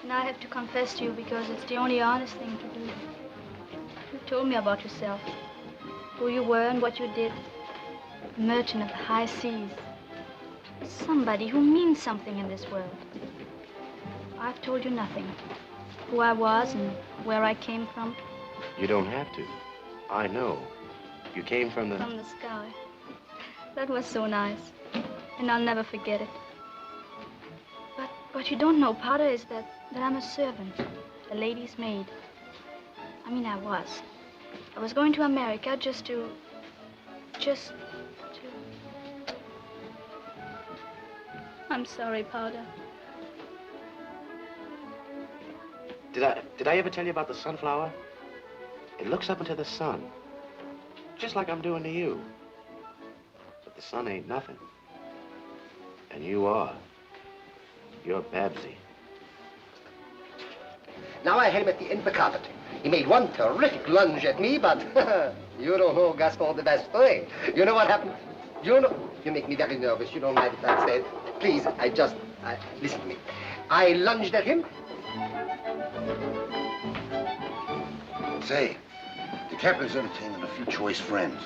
And I have to confess to you because it's the only honest thing to do. You told me about yourself, who you were and what you did. A merchant of the high seas. Somebody who means something in this world. I've told you nothing. Who I was and where I came from. You don't have to. I know. You came from the... From the sky. That was so nice. And I'll never forget it. What you don't know, Potter, is that I'm a servant, a lady's maid. I mean, I was. I was going to America just to... I'm sorry, Powder. Did I ever tell you about the sunflower? It looks up into the sun, just like I'm doing to you. But the sun ain't nothing. And you are. You're Babsy. Now I had him at the end of the carpet. He made one terrific lunge at me, but you don't know Gaston the Bastonnais. You know what happened? You make me very nervous. You don't like it that said. Please, listen to me. I lunged at him. Say, the captain's entertaining a few choice friends.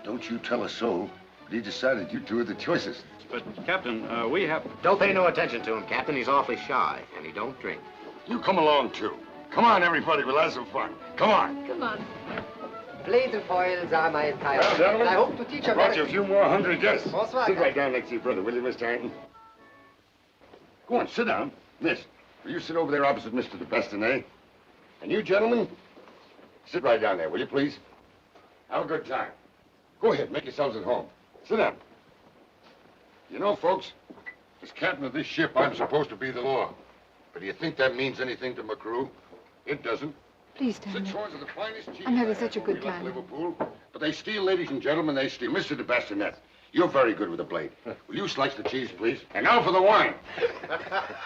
Don't you tell a soul, but he decided you two are the choicest. But, Captain, we have... Don't pay no attention to him, Captain. He's awfully shy, and he don't drink. You come along, too. Come on, everybody. We'll have some fun. Come on. Come on. Blades and foils are my attire. Well, gentlemen, I hope to teach brought you a few more hungry guests. Bonsoir. Sit right down next to your brother, will you, Mr. Harrington? Go on, sit down. Miss, will you sit over there opposite Mr. de Bastonnais? And you, gentlemen, sit right down there, will you, please? Have a good time. Go ahead, make yourselves at home. Sit down. You know, folks, as captain of this ship, I'm supposed to be the law. But do you think that means anything to my crew? It doesn't. Please, Stanley. 6 horns of the finest cheese. I'm having such a good time. Liverpool. But they steal, ladies and gentlemen, they steal. Mr. de Bastonnais, you're very good with a blade. Will you slice the cheese, please? And now for the wine.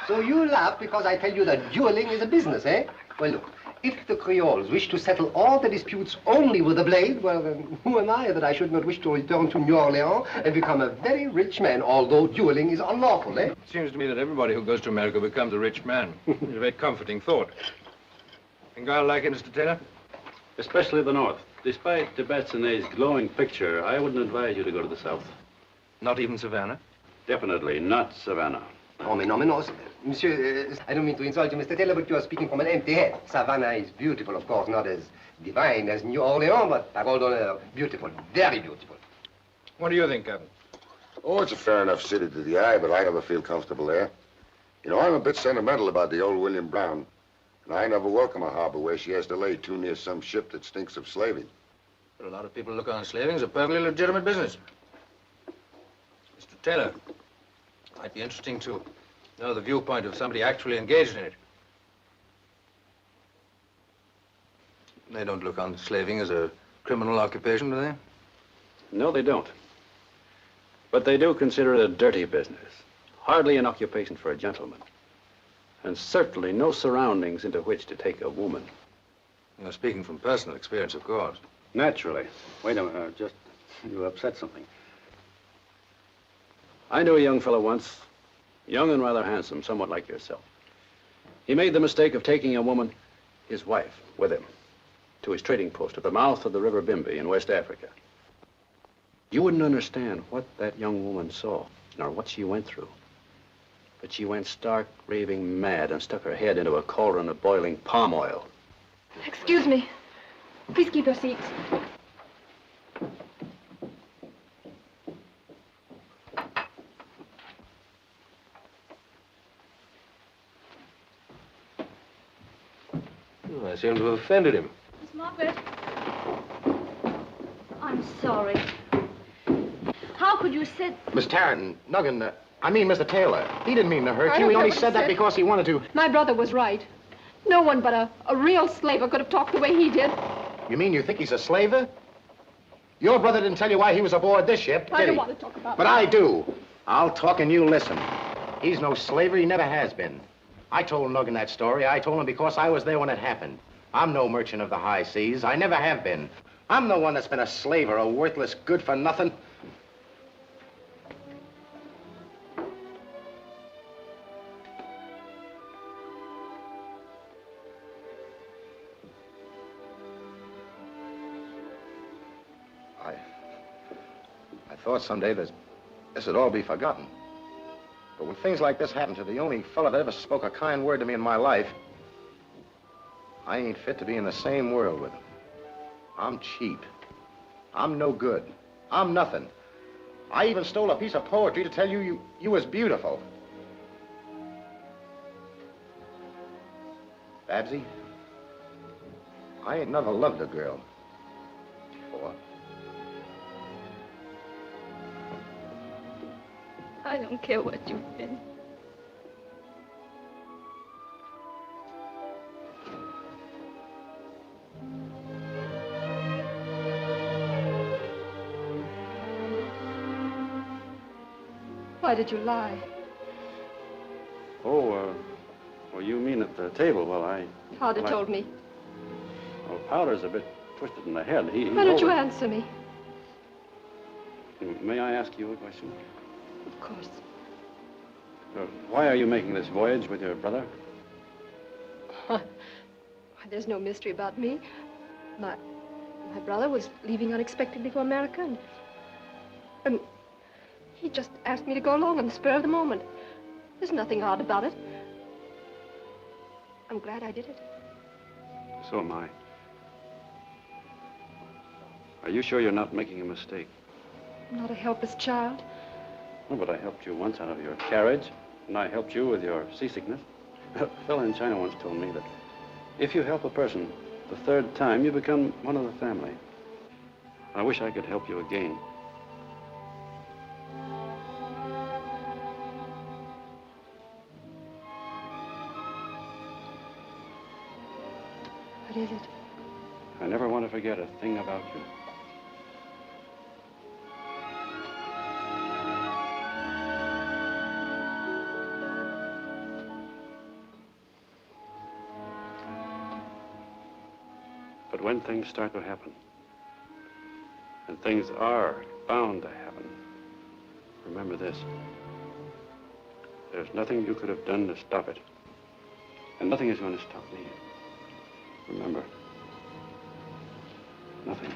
So you laugh because I tell you that dueling is a business, eh? Well, look, if the Creoles wish to settle all the disputes only with a blade, well, then who am I that I should not wish to return to New Orleans and become a very rich man, although dueling is unlawful, eh? It seems to me that everybody who goes to America becomes a rich man. It's a very comforting thought. Think I'll like it, Mr. Taylor? Especially the North. Despite de Bastonnais' glowing picture, I wouldn't advise you to go to the South. Not even Savannah? Definitely not Savannah. Oh, mais non, Monsieur, I don't mean to insult you, Mr. Taylor, but you are speaking from an empty head. Savannah is beautiful, of course, not as divine as New Orleans, but parole d'honneur, beautiful, very beautiful. What do you think, Captain? Oh, it's a fair enough city to the eye, but I never feel comfortable there. You know, I'm a bit sentimental about the old William Brown. And I never welcome a harbor where she has to lay too near some ship that stinks of slaving. But a lot of people look on slaving as a perfectly legitimate business. Mr. Taylor, it might be interesting to know the viewpoint of somebody actually engaged in it. They don't look on slaving as a criminal occupation, do they? No, they don't. But they do consider it a dirty business. Hardly an occupation for a gentleman. And certainly no surroundings into which to take a woman. You're speaking from personal experience, of course. Naturally. Wait a minute, you upset something. I knew a young fellow once, young and rather handsome, somewhat like yourself. He made the mistake of taking a woman, his wife, with him to his trading post at the mouth of the River Bimby in West Africa. You wouldn't understand what that young woman saw, nor what she went through. But she went stark, raving mad and stuck her head into a cauldron of boiling palm oil. Excuse me. Please keep your seats. Oh, I seem to have offended him. Miss Margaret. I'm sorry. How could you sit... Miss Tarrant, Nuggan, Mr. Taylor. He didn't mean to hurt I you. don't He know only what he said that said. because he wanted to. My brother was right. No one but a real slaver could have talked the way he did. You mean you think he's a slaver? Your brother didn't tell you why he was aboard this ship, did I don't he? want to talk about But that. I do. I'll talk and you listen. He's no slaver. He never has been. I told Nuggan that story. I told him because I was there when it happened. I'm no merchant of the high seas. I never have been. I'm the one that's been a slaver, a worthless good-for-nothing. I thought someday this would all be forgotten. But when things like this happen to the only fella that ever spoke a kind word to me in my life, I ain't fit to be in the same world with him. I'm cheap. I'm no good. I'm nothing. I even stole a piece of poetry to tell you you was beautiful. Babsy, I ain't never loved a girl before. I don't care what you've been. Why did you lie? Oh, well, you mean at the table? Well, Powder well, told me. Well, Powder's a bit twisted in the head. Why don't you answer me? May I ask you a question? Of course. Why are you making this voyage with your brother? Why, there's no mystery about me. My brother was leaving unexpectedly for America, and he just asked me to go along on the spur of the moment. There's nothing odd about it. I'm glad I did it. So am I. Are you sure you're not making a mistake? I'm not a helpless child. No, but I helped you once out of your carriage, and I helped you with your seasickness. A fellow in China once told me that if you help a person the third time, you become one of the family. I wish I could help you again. What is it? I never want to forget a thing about you. But when things start to happen, and things are bound to happen, remember this. There's nothing you could have done to stop it. And nothing is going to stop me. Remember, nothing.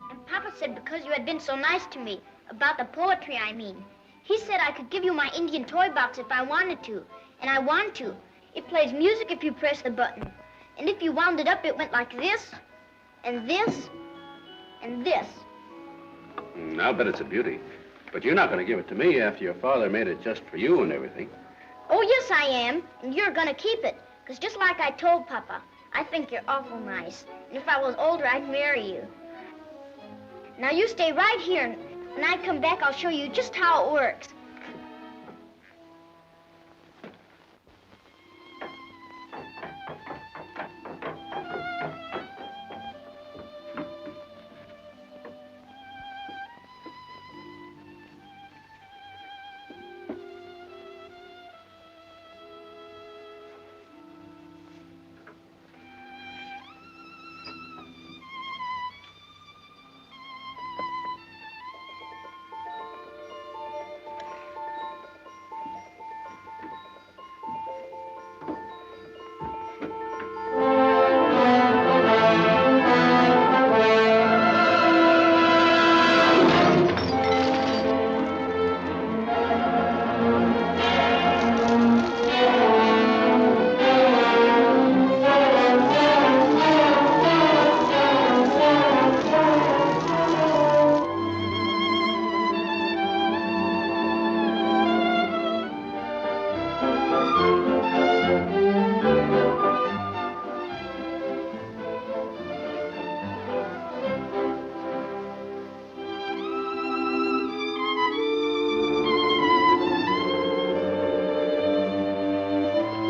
And Papa said because you had been so nice to me, about the poetry, I mean. He said I could give you my Indian toy box if I wanted to. And I want to. It plays music if you press the button. And if you wound it up, it went like this, and this, and this. I'll bet it's a beauty. But you're not going to give it to me after your father made it just for you and everything. Oh, yes, I am. And you're gonna keep it. Because just like I told Papa, I think you're awful nice. And if I was older, I'd marry you. Now, you stay right here, and when I come back, I'll show you just how it works.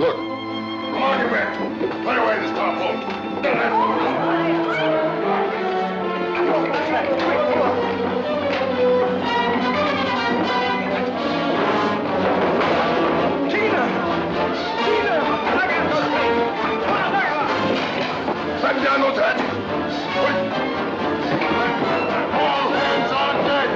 Look. Come on, you men. Put away this top Batten down those hatches. All hands on deck.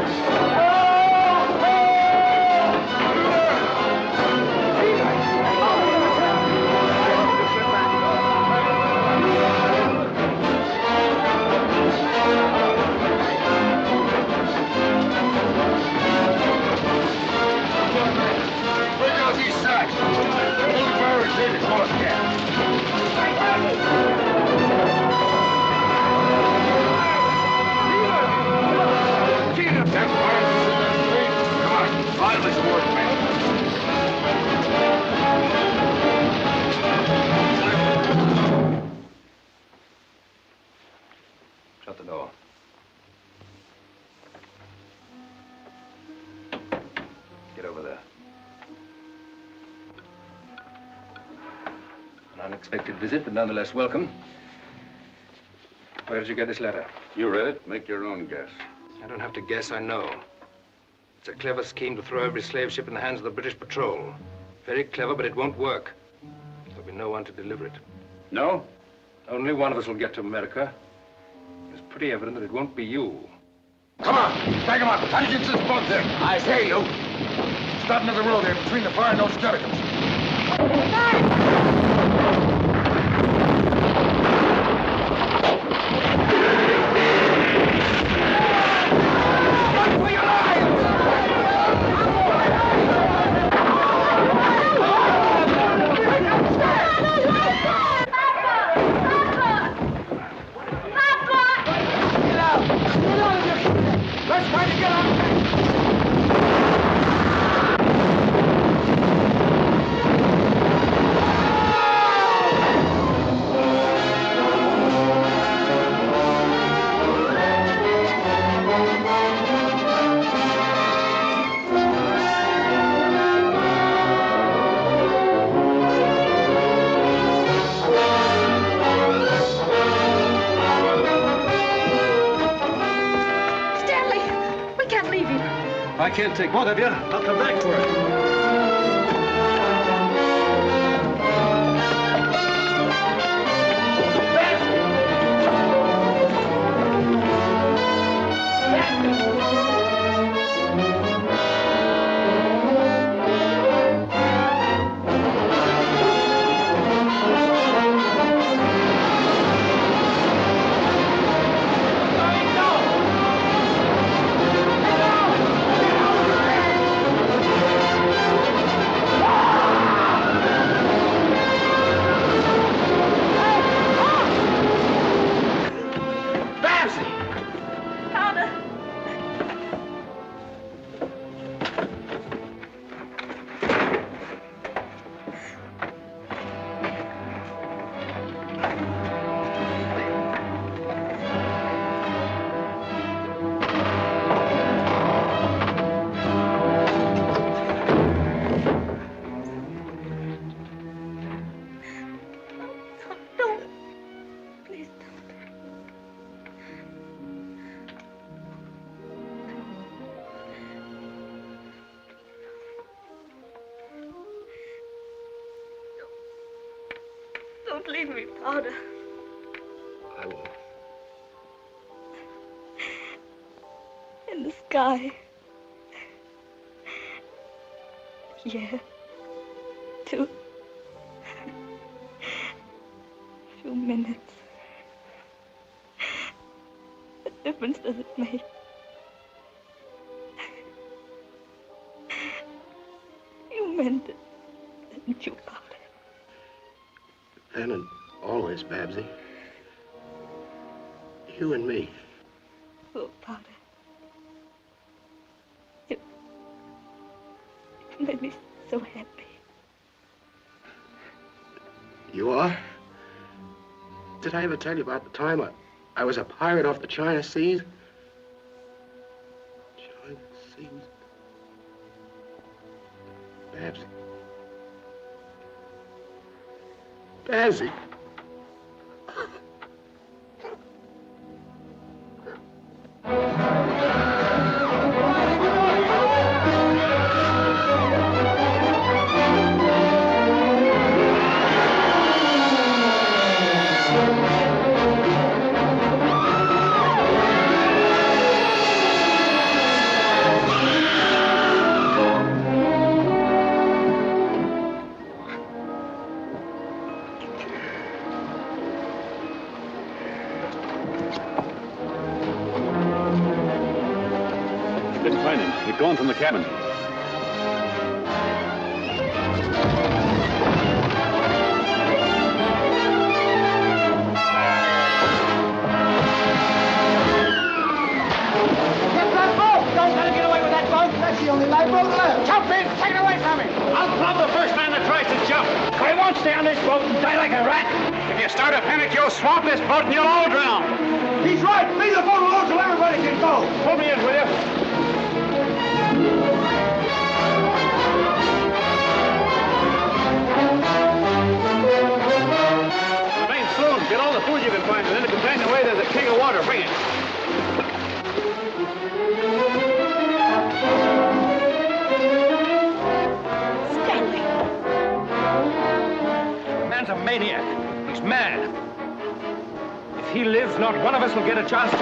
Unexpected visit, but nonetheless welcome. Where did you get this letter? You read it. Make your own guess. I don't have to guess, I know. It's a clever scheme to throw every slave ship in the hands of the British patrol. Very clever, but it won't work. There'll be no one to deliver it. No? Only one of us will get to America. It's pretty evident that it won't be you. Come on, bag him up. How did you get to this boat there? I say, you. Stop another row there between the fire and those skeletons. Let's try to get on. Stanley, we can't leave him. I can't take both of you. I'll come back for it. Don't leave me, Powder. I won't. In the sky. Yeah. Two. Few minutes. What difference does it make? You meant it, didn't you, Powder? Then and always, Babsy. You and me. Oh, Powder. You made me so happy. You are? Did I ever tell you about the time I was a pirate off the China Seas? China Seas? Babsy. Babsy. Didn't find him. He'd gone from the cabin. Get that boat! Don't let him get away with that boat! That's the only lifeboat left! Jump in! Take it away from me! I'll club the first man that tries to jump. I won't stay on this boat and die like a rat. If you start a panic, you'll swamp this boat and you'll all drown. He's right! Leave the boat alone so everybody can go! Pull me in, will you? maniac. He's mad. If he lives, not one of us will get a chance to...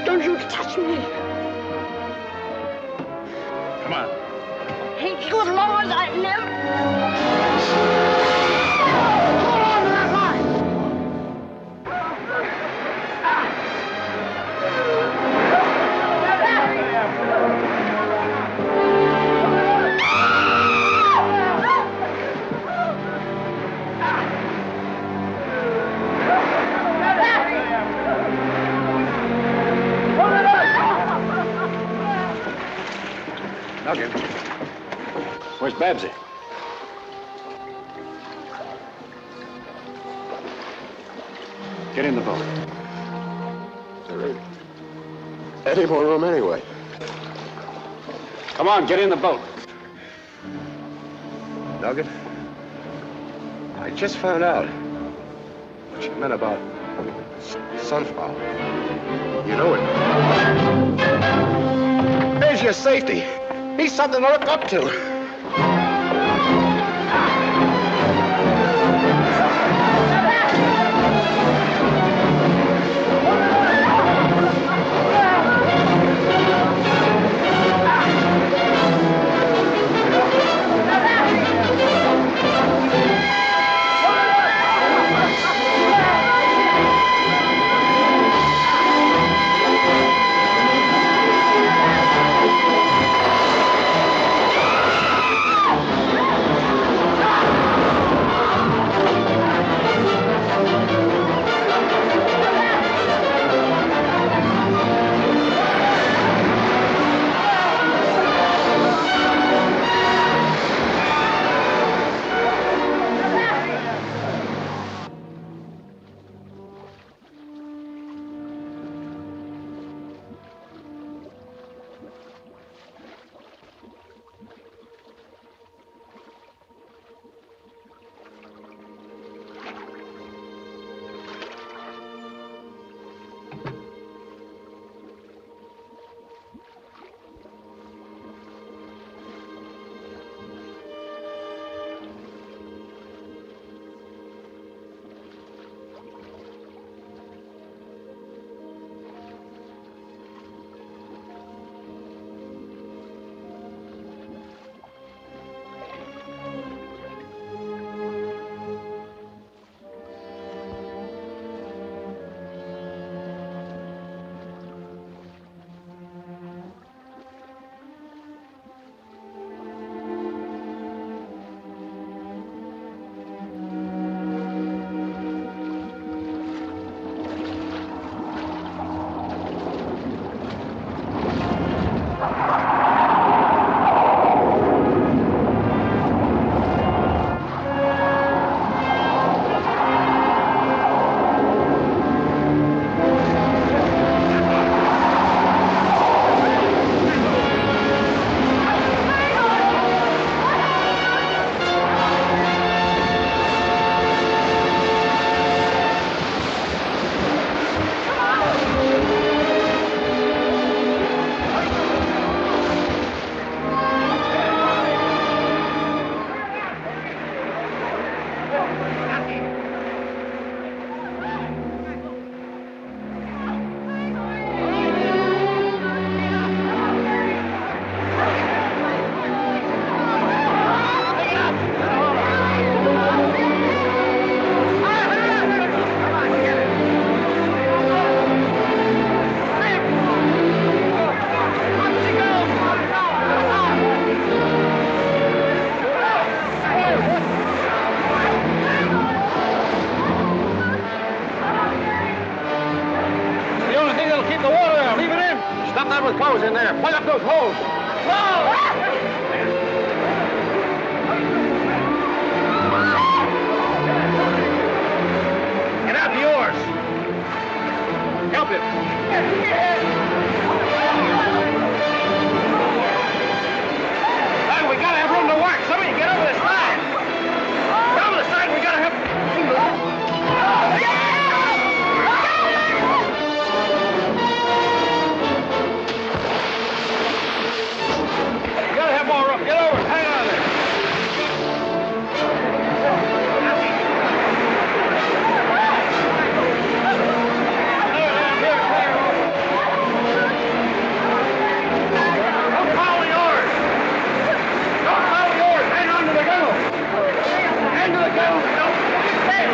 Don't you touch me. Come on. Hey, good Lord, I never... Hold on to that line. Nugget. Where's Babsy? Get in the boat. There ain't any more room anyway. Come on, get in the boat. Nugget, I just found out what you meant about sunflower. You know it. There's your safety. He's something to look up to. clothes in there. Plug up those holes. Get out the oars. Help him. We gotta have room to work. Somebody get over the side. Get over the side. We gotta have... Gotta have more room. Get over. Hang on there. Don't follow the oars. Don't follow the oars. Hang on to the gunwale. Hang to the gunwale. Don't fail.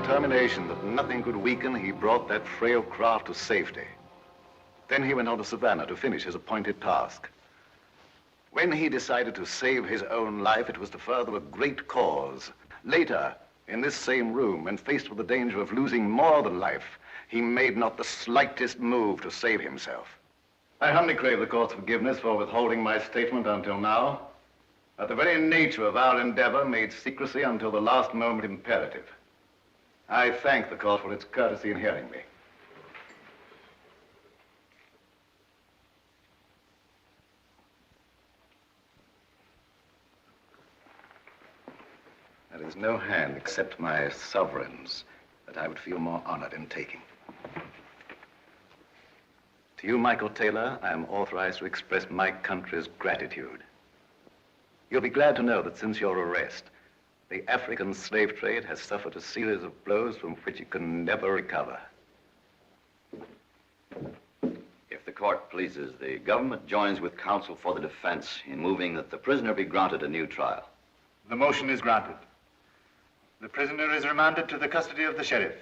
Determination that nothing could weaken, he brought that frail craft to safety. Then he went on to Savannah to finish his appointed task. When he decided to save his own life, it was to further a great cause. Later, in this same room, when faced with the danger of losing more than life, he made not the slightest move to save himself. I humbly crave the court's forgiveness for withholding my statement until now. But the very nature of our endeavor made secrecy until the last moment imperative. I thank the court for its courtesy in hearing me. There is no hand except my sovereign's that I would feel more honored in taking. To you, Michael Taylor, I am authorized to express my country's gratitude. You'll be glad to know that since your arrest, the African slave trade has suffered a series of blows from which it can never recover. If the court pleases, the government joins with counsel for the defense in moving that the prisoner be granted a new trial. The motion is granted. The prisoner is remanded to the custody of the sheriff.